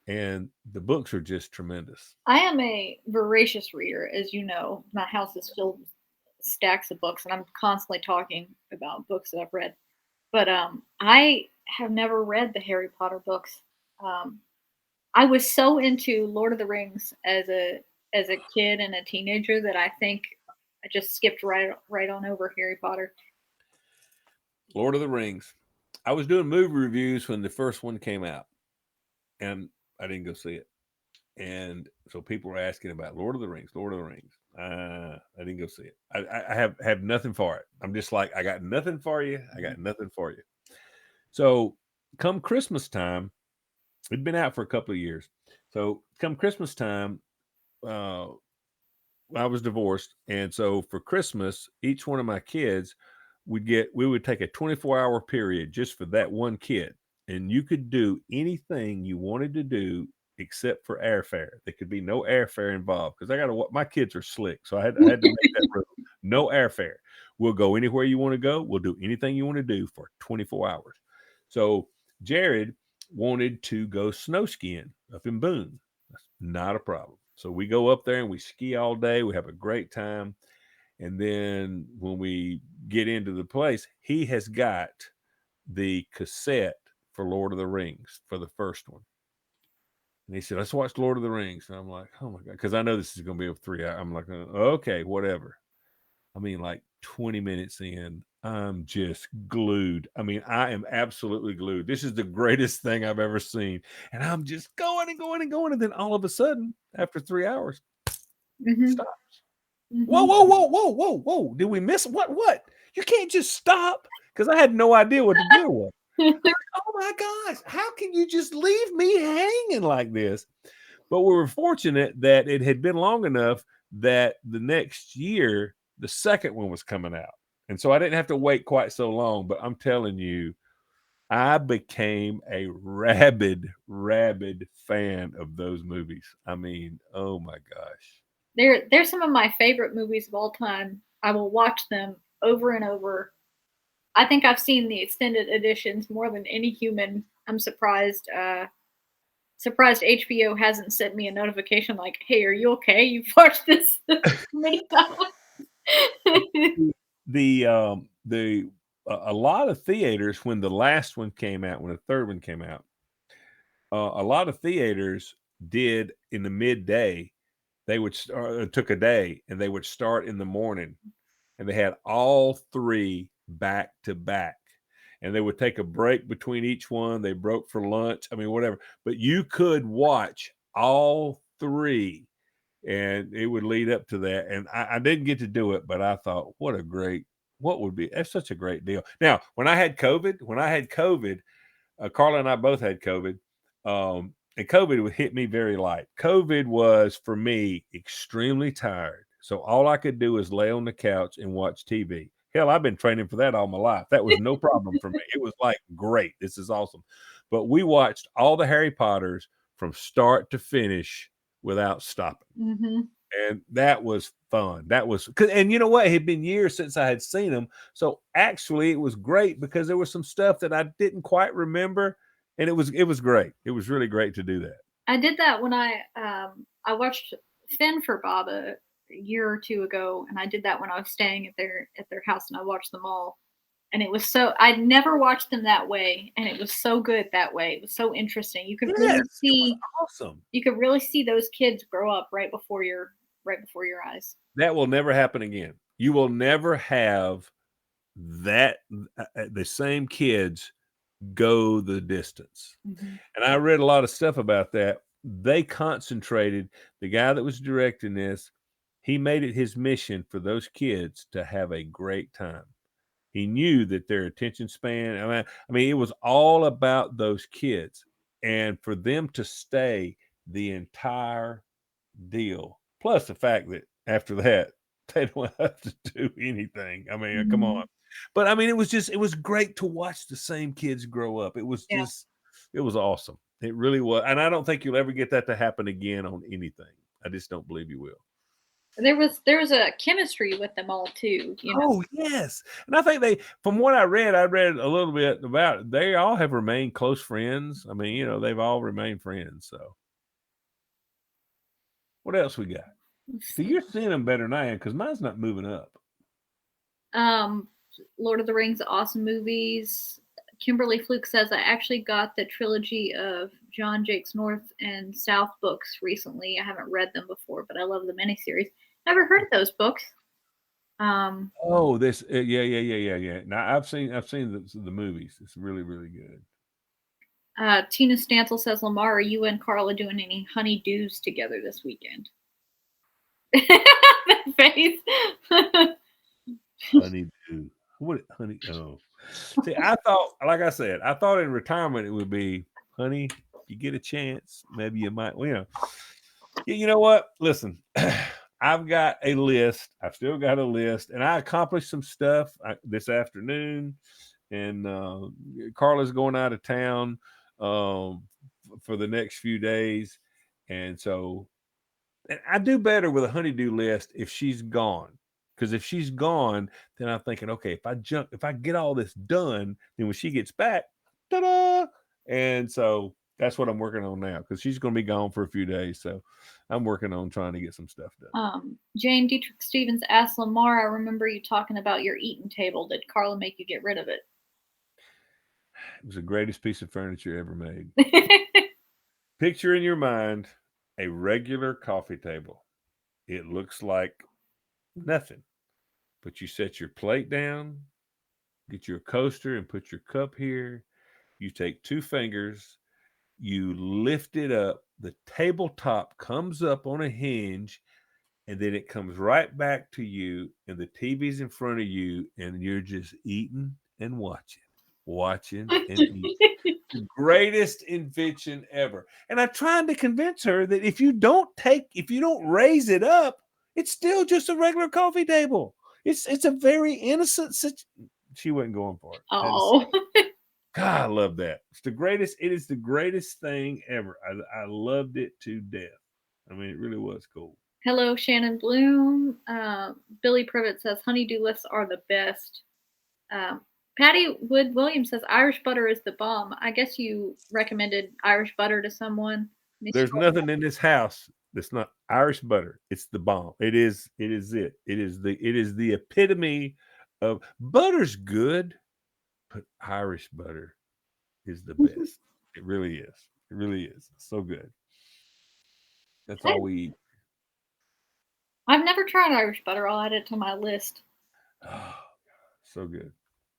and the books are just tremendous. I am a voracious reader, as you know. My house is filled with stacks of books, and I'm constantly talking about books that I've read. But I have never read the Harry Potter books. Um, I was so into Lord of the Rings as a kid and a teenager that I think I just skipped right on over Harry Potter. Lord of the Rings. I was doing movie reviews when the first one came out, and I didn't go see it. And so people were asking about Lord of the Rings, Lord of the Rings. I didn't go see it. I have nothing for it. I'm just like, I got nothing for you. I got nothing for you. So come Christmas time, it'd been out for a couple of years. So come Christmas time, uh, I was divorced, and so for Christmas, each one of my kids we would take a 24-hour period just for that one kid, and you could do anything you wanted to do except for airfare. There could be no airfare involved because I got to. My kids are slick, so I had to make that rule. No airfare. We'll go anywhere you want to go. We'll do anything you want to do for 24 hours. So Jared wanted to go snow skiing up in Boone. That's not a problem. So we go up there and we ski all day. We have a great time. And then when we get into the place, he has got the cassette for Lord of the Rings for the first one. And he said, let's watch Lord of the Rings. And I'm like, oh my God. Because I know this is going to be a 3 hour. I'm like, okay, whatever. I mean, like 20 minutes in, I'm just glued. I mean, I am absolutely glued. This is the greatest thing I've ever seen. And I'm just going and going and going. And then all of a sudden, after 3 hours, Mhm. stops. Whoa, Mhm. whoa, whoa, whoa, whoa, whoa. Did we miss what? What? You can't just stop because I had no idea what the deal was. Oh my gosh, how can you just leave me hanging like this? But we were fortunate that it had been long enough that the next year, the second one was coming out. And so I didn't have to wait quite so long. But I'm telling you, I became a rabid fan of those movies. I mean, oh my gosh. They're some of my favorite movies of all time. I will watch them over and over. I think I've seen the extended editions more than any human. I'm surprised HBO hasn't sent me a notification like, "Hey, are you okay? You've watched this many times." The a lot of theaters when the last one came out, when the third one came out, a lot of theaters did in the midday. They would start, it took a day, and they would start in the morning, and they had all three back to back. And they would take a break between each one. They broke for lunch. I mean, whatever. But you could watch all three, and it would lead up to that. And I didn't get to do it, but I thought, what would be, that's such a great deal. Now, when I had COVID, Carla and I both had COVID, and COVID would hit me very light. COVID was for me extremely tired, so all I could do is lay on the couch and watch TV. Hell, I've been training for that all my life. That was no problem for me. It was like, great, this is awesome. But we watched all the Harry Potters from start to finish without stopping. Mhm. And that was fun. That was, and you know what? It had been years since I had seen them. So actually, it was great because there was some stuff that I didn't quite remember, and it was great. It was really great to do that. I did that when I watched Finn for Bob a year or 2 ago, and I did that when I was staying at their house, and I watched them all. And it was so I'd never watched them that way, and it was so good that way. It was so interesting. Yes, it was awesome. You could really see those kids grow up right before your eyes. That will never happen again. You will never have that the same kids go the distance. Mhm. And I read a lot of stuff about that. They concentrated, the guy that was directing this, he made it his mission for those kids to have a great time. He knew that their attention span, I mean, it was all about those kids. And for them to stay the entire deal, plus the fact that after that, they don't have to do anything. I mean, come Mhm. on. But I mean, it was great to watch the same kids grow up. Yeah. It was awesome. It really was. And I don't think you'll ever get that to happen again on anything. I just don't believe you will. There was a chemistry with them all too, you know. Oh, yes. And I think from what I read a little bit about it. They all have remained close friends. I mean, they've all remained friends. So what else we got? Let's See, see. you're seeing them better than I am because mine's not moving up. Um, Lord of the Rings, awesome movies. Kimberly Fluke says I actually got the trilogy of John Jake's North and South books recently. I haven't read them before, but I love the miniseries. Never heard of those books. Um, Oh, this yeah. Now I've seen the movies. It's really really good. Tina Stansel says, Lamar, are you and Carla doing any honey-do's together this weekend? That face. Honeydew. What honey? Oh, see, I thought, like I said, I thought in retirement it would be, honey, if you get a chance, maybe you might. Well, you know what? Listen, I've got a list. I've still got a list, and I accomplished some stuff this afternoon. And Carla's going out of town for the next few days, and so and I do better with a honeydew list if she's gone. Because if she's gone, then I'm thinking, okay, if I get all this done, then when she gets back, ta-da! And so that's what I'm working on now because she's going to be gone for a few days. So I'm working on trying to get some stuff done. Jane Dietrich Stevens asked Lamar, I remember you talking about your eating table. Did Carla make you get rid of it? It was the greatest piece of furniture ever made. Picture in your mind a regular coffee table. It looks like nothing, but you set your plate down, get your coaster and put your cup here. You take two fingers, you lift it up, the tabletop comes up on a hinge, and then it comes right back to you, and the TV's in front of you, and you're just eating and watching and eating. The greatest invention ever. And I tried to convince her that if you don't raise it up, it's still just a regular coffee table. It's a very innocent situation. She wasn't going for it. Oh. God, I love that. It's the greatest. It is the greatest thing ever. I loved it to death. I mean, it really was cool. Hello, Shannon Bloom. Billy Privet says honeydew lists are the best. Patty Wood Williams says Irish butter is the bomb. I guess you recommended Irish butter to someone. There's nothing in this house that's not Irish butter. It's the bomb. It is. It is it. It is the epitome of butter's good, but Irish butter is the best. It really is. It really is. It's so good. That's all we eat. I've never tried Irish butter. I'll add it to my list. Oh, so good.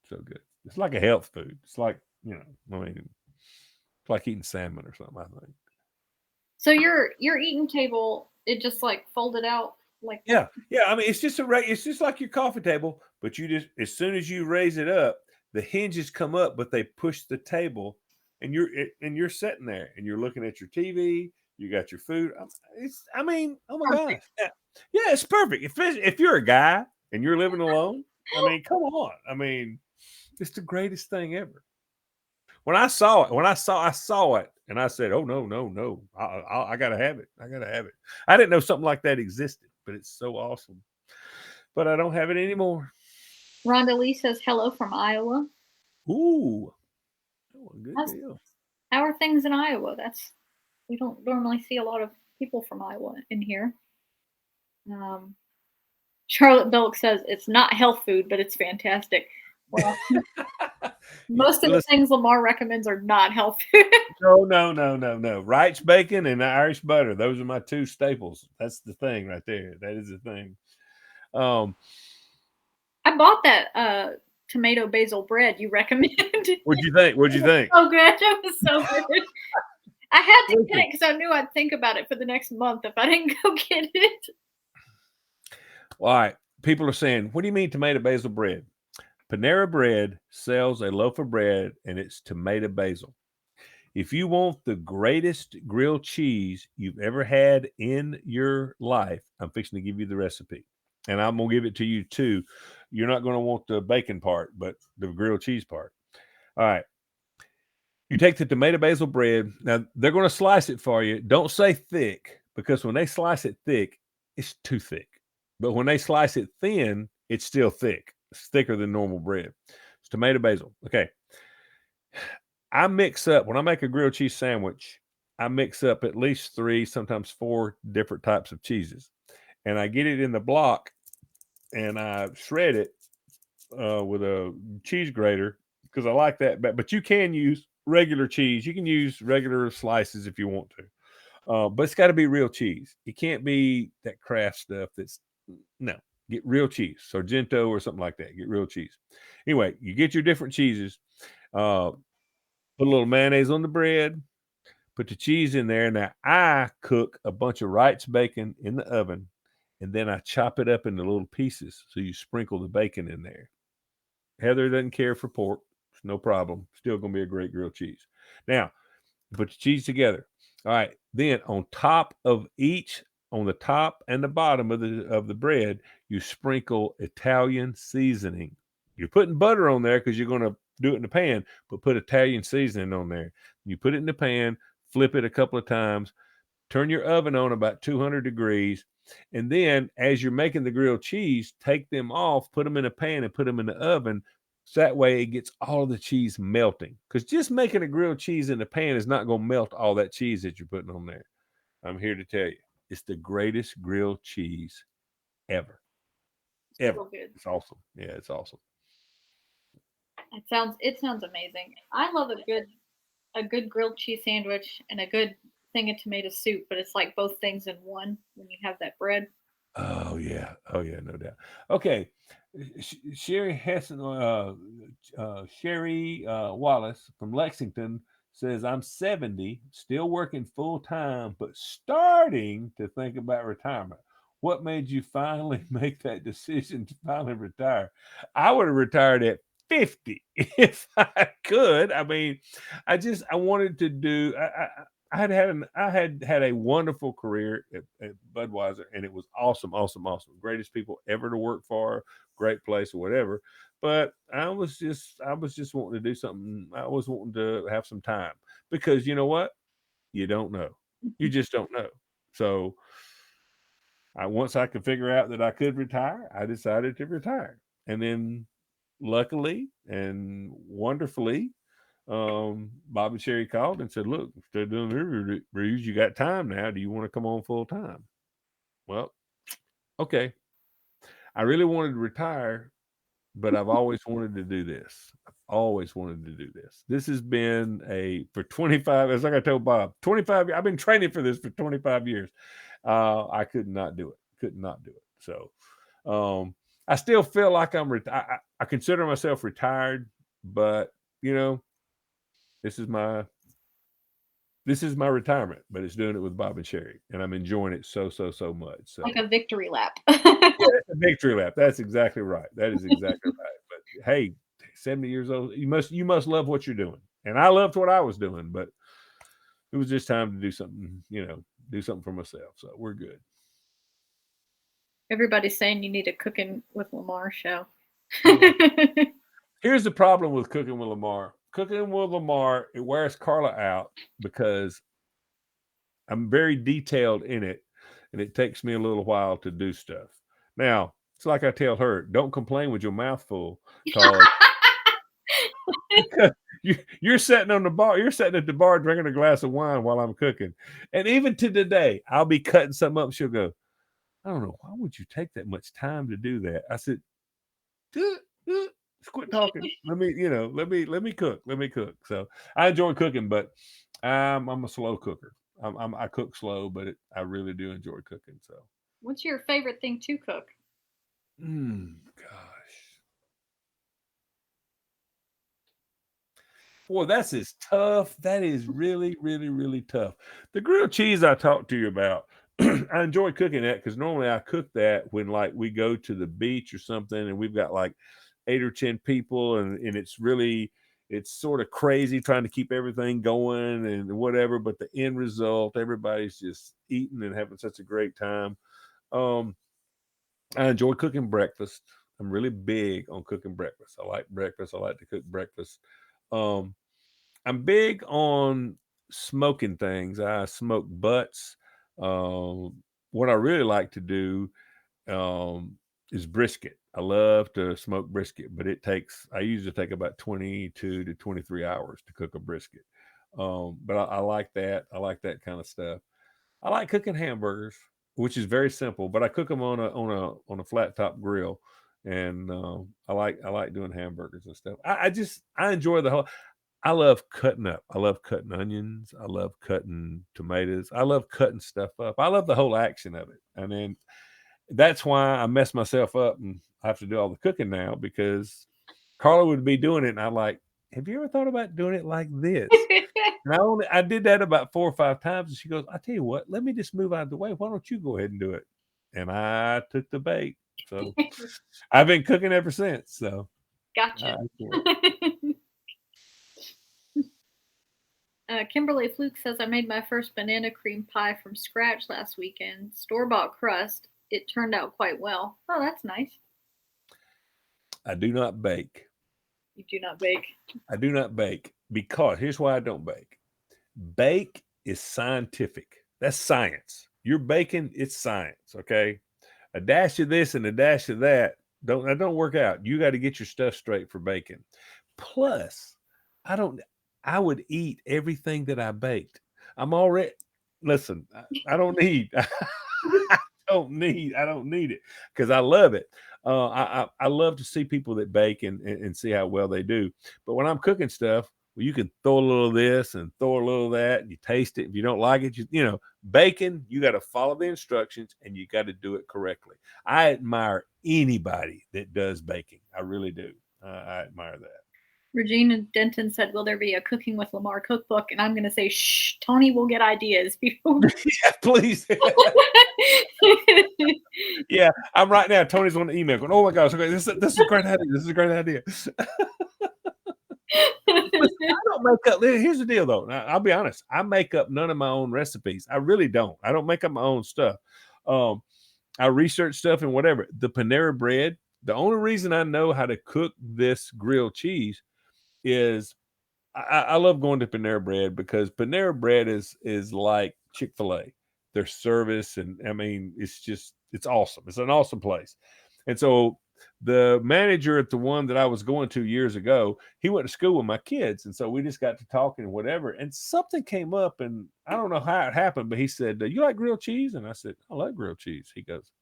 So good. It's like a health food. It's like, I mean, it's like eating salmon or something, I think. So your eating table, it just like folded out like Yeah. Yeah. I mean, it's just like your coffee table, but you just as soon as you raise it up, the hinges come up, but they push the table and you're sitting there and you're looking at your TV, you got your food. I mean, oh my gosh. perfect. Yeah, yeah, it's perfect. If you're a guy and you're living alone, I mean, come on. I mean, it's the greatest thing ever. When I saw it, and I said, "Oh no, no, no! I gotta have it! I gotta have it!" I didn't know something like that existed, but it's so awesome. But I don't have it anymore. Rhonda Lee says hello from Iowa. Ooh, oh, a good How's, deal. how are things in Iowa? We don't normally see a lot of people from Iowa in here. Um, Charlotte Belk says it's not health food, but it's fantastic. Well, most of the Listen, things Lamar recommends are not health food. no. Wright's bacon and Irish butter. Those are my two staples. That's the thing right there. That is the thing. Um, I bought that tomato basil bread you recommended. what'd you think? What'd you think? So good. It was so good. I had to get Listen, it because I knew I'd think about it for the next month if I didn't go get it. all right. People are saying, "What do you mean tomato basil bread?" Panera Bread sells a loaf of bread and it's tomato basil. If you want the greatest grilled cheese you've ever had in your life, I'm fixing to give you the recipe. And I'm going to give it to you too. you're not going to want the bacon part, but the grilled cheese part. All right. You take the tomato basil bread. Now they're going to slice it for you. Don't say thick because when they slice it thick, it's too thick. But when they slice it thin, it's still thick. It's thicker than normal bread. It's tomato basil. Okay. I mix up when I make a grilled cheese sandwich, I mix up at least 3, sometimes 4 different types of cheeses. And I get it in the block and I shred it with a cheese grater because I like that. But you can use regular cheese. You can use regular slices if you want to. But it's got to be real cheese. It can't be that Kraft stuff. No. Get real cheese, Sargento or something like that. Get real cheese. Anyway, you get your different cheeses. Put a little mayonnaise on the bread. Put the cheese in there. Now I cook a bunch of Wright's bacon in the oven, and then I chop it up into little pieces. So you sprinkle the bacon in there. Heather doesn't care for pork. It's no problem. Still going to be a great grilled cheese. Now, put the cheese together. All right. Then on top of each, on the top and the bottom of the bread, you sprinkle Italian seasoning. You're putting butter on there because you're going to do it in the pan, but put Italian seasoning on there. You put it in the pan, flip it a couple of times, turn your oven on about 200 degrees. And then as you're making the grilled cheese, take them off, put them in a pan and put them in the oven. So that way it gets all of the cheese melting. Because just making a grilled cheese in the pan is not going to melt all that cheese that you're putting on there. I'm here to tell you, it's the greatest grilled cheese ever. Ever. So good. It's awesome. Yeah, it's awesome. It sounds amazing. I love a good grilled cheese sandwich and a good thing of tomato soup, but it's like both things in one when you have that bread. Oh yeah, oh yeah, no doubt. Okay, Sherry Hessen, Sherry Wallace from Lexington says, "I'm 70, still working full time, but starting to think about retirement. What made you finally make that decision to finally retire?" I would have retired at 50 if I could. I mean, I wanted to do. I had had a wonderful career at Budweiser, and it was awesome, awesome, awesome. Greatest people ever to work for, great place or whatever. But I was just wanting to do something. I was wanting to have some time because you know what? You don't know. You just don't know. So once I could figure out that I could retire, I decided to retire, and then luckily and wonderfully, Bob and Sheri called and said, "Look, instead of doing the reviews, you got time now. Do you want to come on full time?" Well, okay. I really wanted to retire, but I've always wanted to do this. I've always wanted to do this. This has been for 25, as like I told Bob, 25. I've been training for this for 25 years. I could not do it. Could not do it. So, I still feel like I consider myself retired, but you know, this is my this is my retirement, but it's doing it with Bob and Sheri, and I'm enjoying it so, so, so much. Like So a victory lap. yeah, it's a victory lap. That's exactly right. That is exactly right. But hey, 70 years old, you must love what you're doing. And I loved what I was doing, but it was just time to do something, do something for myself. So we're good. Everybody's saying you need a cooking with Lamar show. Oh. Here's the problem with cooking with Lamar. Cooking with Lamar, it wears Carla out because I'm very detailed in it, and it takes me a little while to do stuff. Now, it's like I tell her, don't complain with your mouth full, cause you're sitting on the bar, you're sitting at the bar drinking a glass of wine while I'm cooking. And even to today, I'll be cutting something up. She'll go, I don't know, why would you take that much time to do that? I said, "Duh, duh, just quit talking. Let me cook. Let me cook." So I enjoy cooking, but I'm a slow cooker. I cook slow, but I really do enjoy cooking. So, What's your favorite thing to cook? gosh, boy, that's is tough. That is really, really, really tough. The grilled cheese I talked to you about, I enjoy cooking that because normally I cook that when like we go to the beach or something, and we've got like 8 or 10 people, and it's sort of crazy trying to keep everything going and whatever. But the end result, everybody's just eating and having such a great time. Um, I enjoy cooking breakfast. I'm really big on cooking breakfast. I like breakfast. I like to cook breakfast. Um, I'm big on smoking things. I smoke butts. What I really like to do um, is brisket. I love to smoke brisket, but I usually take about 22 to 23 hours to cook a brisket. But I like that. I like that kind of stuff. I like cooking hamburgers, which is very simple, but I cook them on a flat top grill, and I like doing hamburgers and stuff. I enjoy the whole. I love cutting up. I love cutting onions. I love cutting tomatoes. I love cutting stuff up. I love the whole action of it. And then that's why I mess myself up and I have to do all the cooking now because Carla would be doing it, and I'm like, "Have you ever thought about doing it like this?" And I did that about 4 or 5 times, and she goes, "I tell you what, let me just move out of the way. Why don't you go ahead and do it?" And I took the bait. So I've been cooking ever since. So I Gotcha. can't. Kimberly Fluke says I made my first banana cream pie from scratch last weekend. Store bought crust. It turned out quite well. Oh, that's nice. I do not bake. You do not bake. I do not bake because here's why I don't bake. Bake is scientific. That's science. You're baking, it's science. Okay. A dash of this and a dash of that don't work out. You got to get your stuff straight for baking. Plus, I don't. I would eat everything that I baked. I'm already. Listen, I don't need. I don't need it because I love it. I love to see people that bake and see how well they do. But when I'm cooking stuff, well, you can throw a little of this and throw a little of that, and you taste it. If you don't like it, baking, you got to follow the instructions and you got to do it correctly. I admire anybody that does baking. I really do. I admire that. Regina Denton said, "Will there be a Cooking with Lamar cookbook?" And I'm going to say, "Shh, Tony will get ideas before." Yeah, please. Yeah, I'm right now. Tony's on the email going, "Oh my gosh, okay, this is a great idea. This is a great idea." Listen, I don't make up. Here's the deal, though. Now, I'll be honest. I make up none of my own recipes. I really don't. I don't make up my own stuff. Um, I research stuff and whatever. The Panera bread. The only reason I know how to cook this grilled cheese is I love going to Panera Bread because Panera Bread is like Chick-fil-A. Their service and I mean it's awesome. It's an awesome place. And so the manager at the one that I was going to years ago, he went to school with my kids. And so we just got to talking and whatever. And something came up and I don't know how it happened, but he said, "You like grilled cheese?" And I said, "I like grilled cheese." He goes,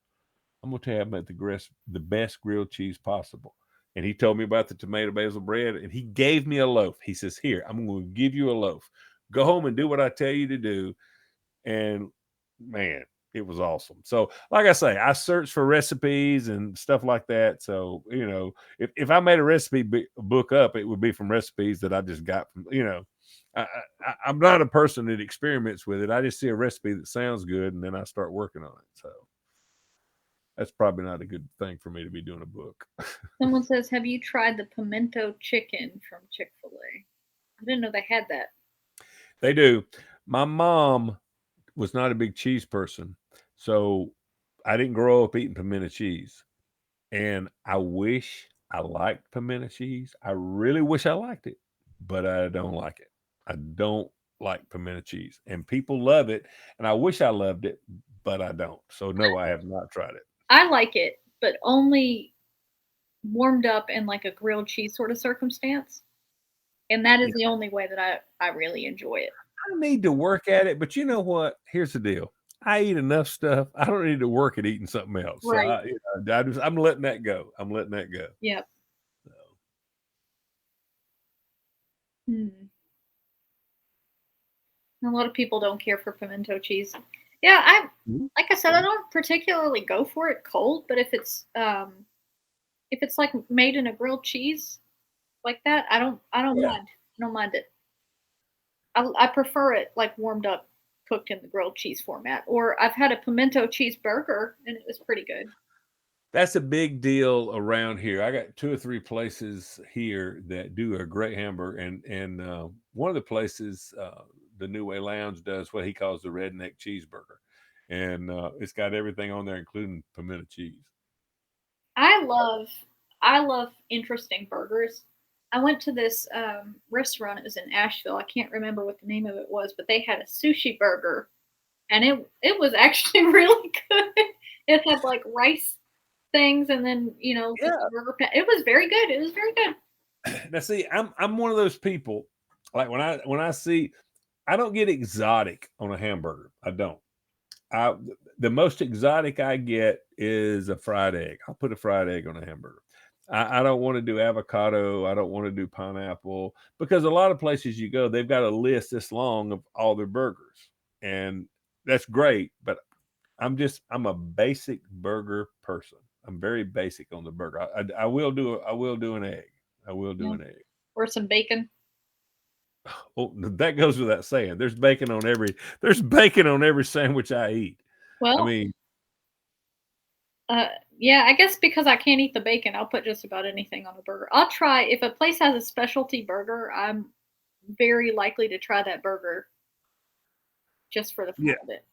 "I'm gonna tell you about the best grilled cheese possible." And he told me about the tomato basil bread, and he gave me a loaf. He says, "Here, I'm going to give you a loaf. Go home and do what I tell you to do." And man, it was awesome. So, like I say, I search for recipes and stuff like that. So, if I made a book up, it would be from recipes that I just got from. I'm not a person that experiments with it. I just see a recipe that sounds good, and then I start working on it. So that's probably not a good thing for me to be doing a book. Someone says, "Have you tried the pimento chicken from Chick-fil-A?" I didn't know they had that. They do. My mom was not a big cheese person, so I didn't grow up eating pimento cheese. And I wish I liked pimento cheese. I really wish I liked it, but I don't like it. I don't like pimento cheese, and people love it, and I wish I loved it, but I don't. So no, I have not tried it. I like it, but only warmed up in like a grilled cheese sort of circumstance. And that is Yeah, the only way that I really enjoy it. I need to work at it, but you know what? Here's the deal. I eat enough stuff. I don't need to work at eating something else. So Right. I'm letting that go. I'm letting that go. Yep. So, Hmm. A lot of people don't care for pimento cheese. Yeah, I mhm. like I said, I don't particularly go for it cold, but if it's like made in a grilled cheese like that, I don't Yeah. mind. I don't mind it. I prefer it like warmed up, cooked in the grilled cheese format. Or I've had a pimento cheeseburger and it was pretty good. That's a big deal around here. I got 2 or 3 places here that do a great hamburger, and one of the places, the New Way Lounge does what he calls the redneck cheeseburger, and it's got everything on there, including pimento cheese. I love I love interesting burgers. I went to this restaurant. It was in Asheville. I can't remember what the name of it was, but they had a sushi burger, and it was actually really good. It had like rice things, and then with the Yeah. burger. It was very good. It was very good. Now see, I'm one of those people, like when I see, I don't get exotic on a hamburger. I don't. I The most exotic I get is a fried egg. I'll put a fried egg on a hamburger. I don't want to do avocado. I don't want to do pineapple because a lot of places you go, they've got a list this long of all their burgers, and that's great. But I'm a basic burger person. I'm very basic on the burger. I will do an egg. I will do Yeah. an egg. Or some bacon. Oh, that goes without saying. There's bacon on every sandwich I eat. I Well, mean, uh, yeah, I guess because I can't eat the bacon, I'll put just about anything on a burger. I'll try if a place has a specialty burger. I'm very likely to try that burger just for the fun yeah. of it.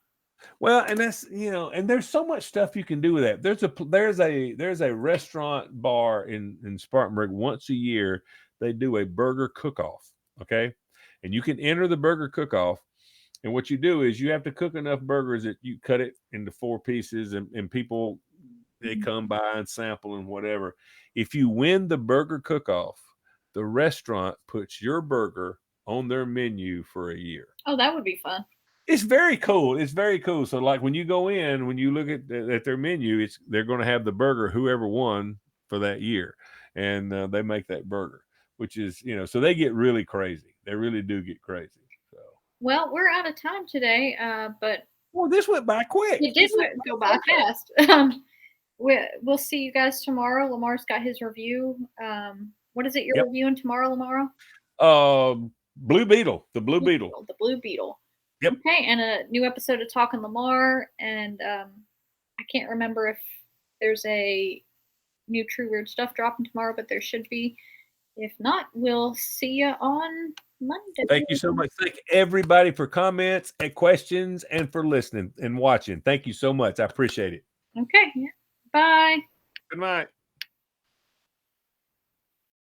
Well, and that's, and there's so much stuff you can do with that. There's a restaurant bar in Spartanburg once a year. They do a burger cook off. Okay. And you can enter the burger cook off. And what you do is you have to cook enough burgers that you cut it into four pieces, and people, they Mhm. come by and sample and whatever. If you win the burger cook off, the restaurant puts your burger on their menu for a year. Oh, that would be fun. It's very cool. It's very cool. So, like when you go in, when you look at their menu, they're going to have the burger whoever won for that year, and they make that burger, which is, so they get really crazy. They really do get crazy. So, Well, we're out of time today, but well, this went by quick. it did This went go by by so fast. fast. We'll see you guys tomorrow. Lamar's got his review. What is it you're Yep. reviewing tomorrow, Lamar? Blue Beetle, the Blue Beetle. The Blue Beetle. Yep. Okay, and a new episode of Talking Lamar, and I can't remember if there's a new True Weird Stuff dropping tomorrow, but there should be. If not, we'll see you on Monday. Thank you so much. Thank everybody for comments and questions and for listening and watching. Thank you so much. I appreciate it. Okay, yeah. Bye. Good night.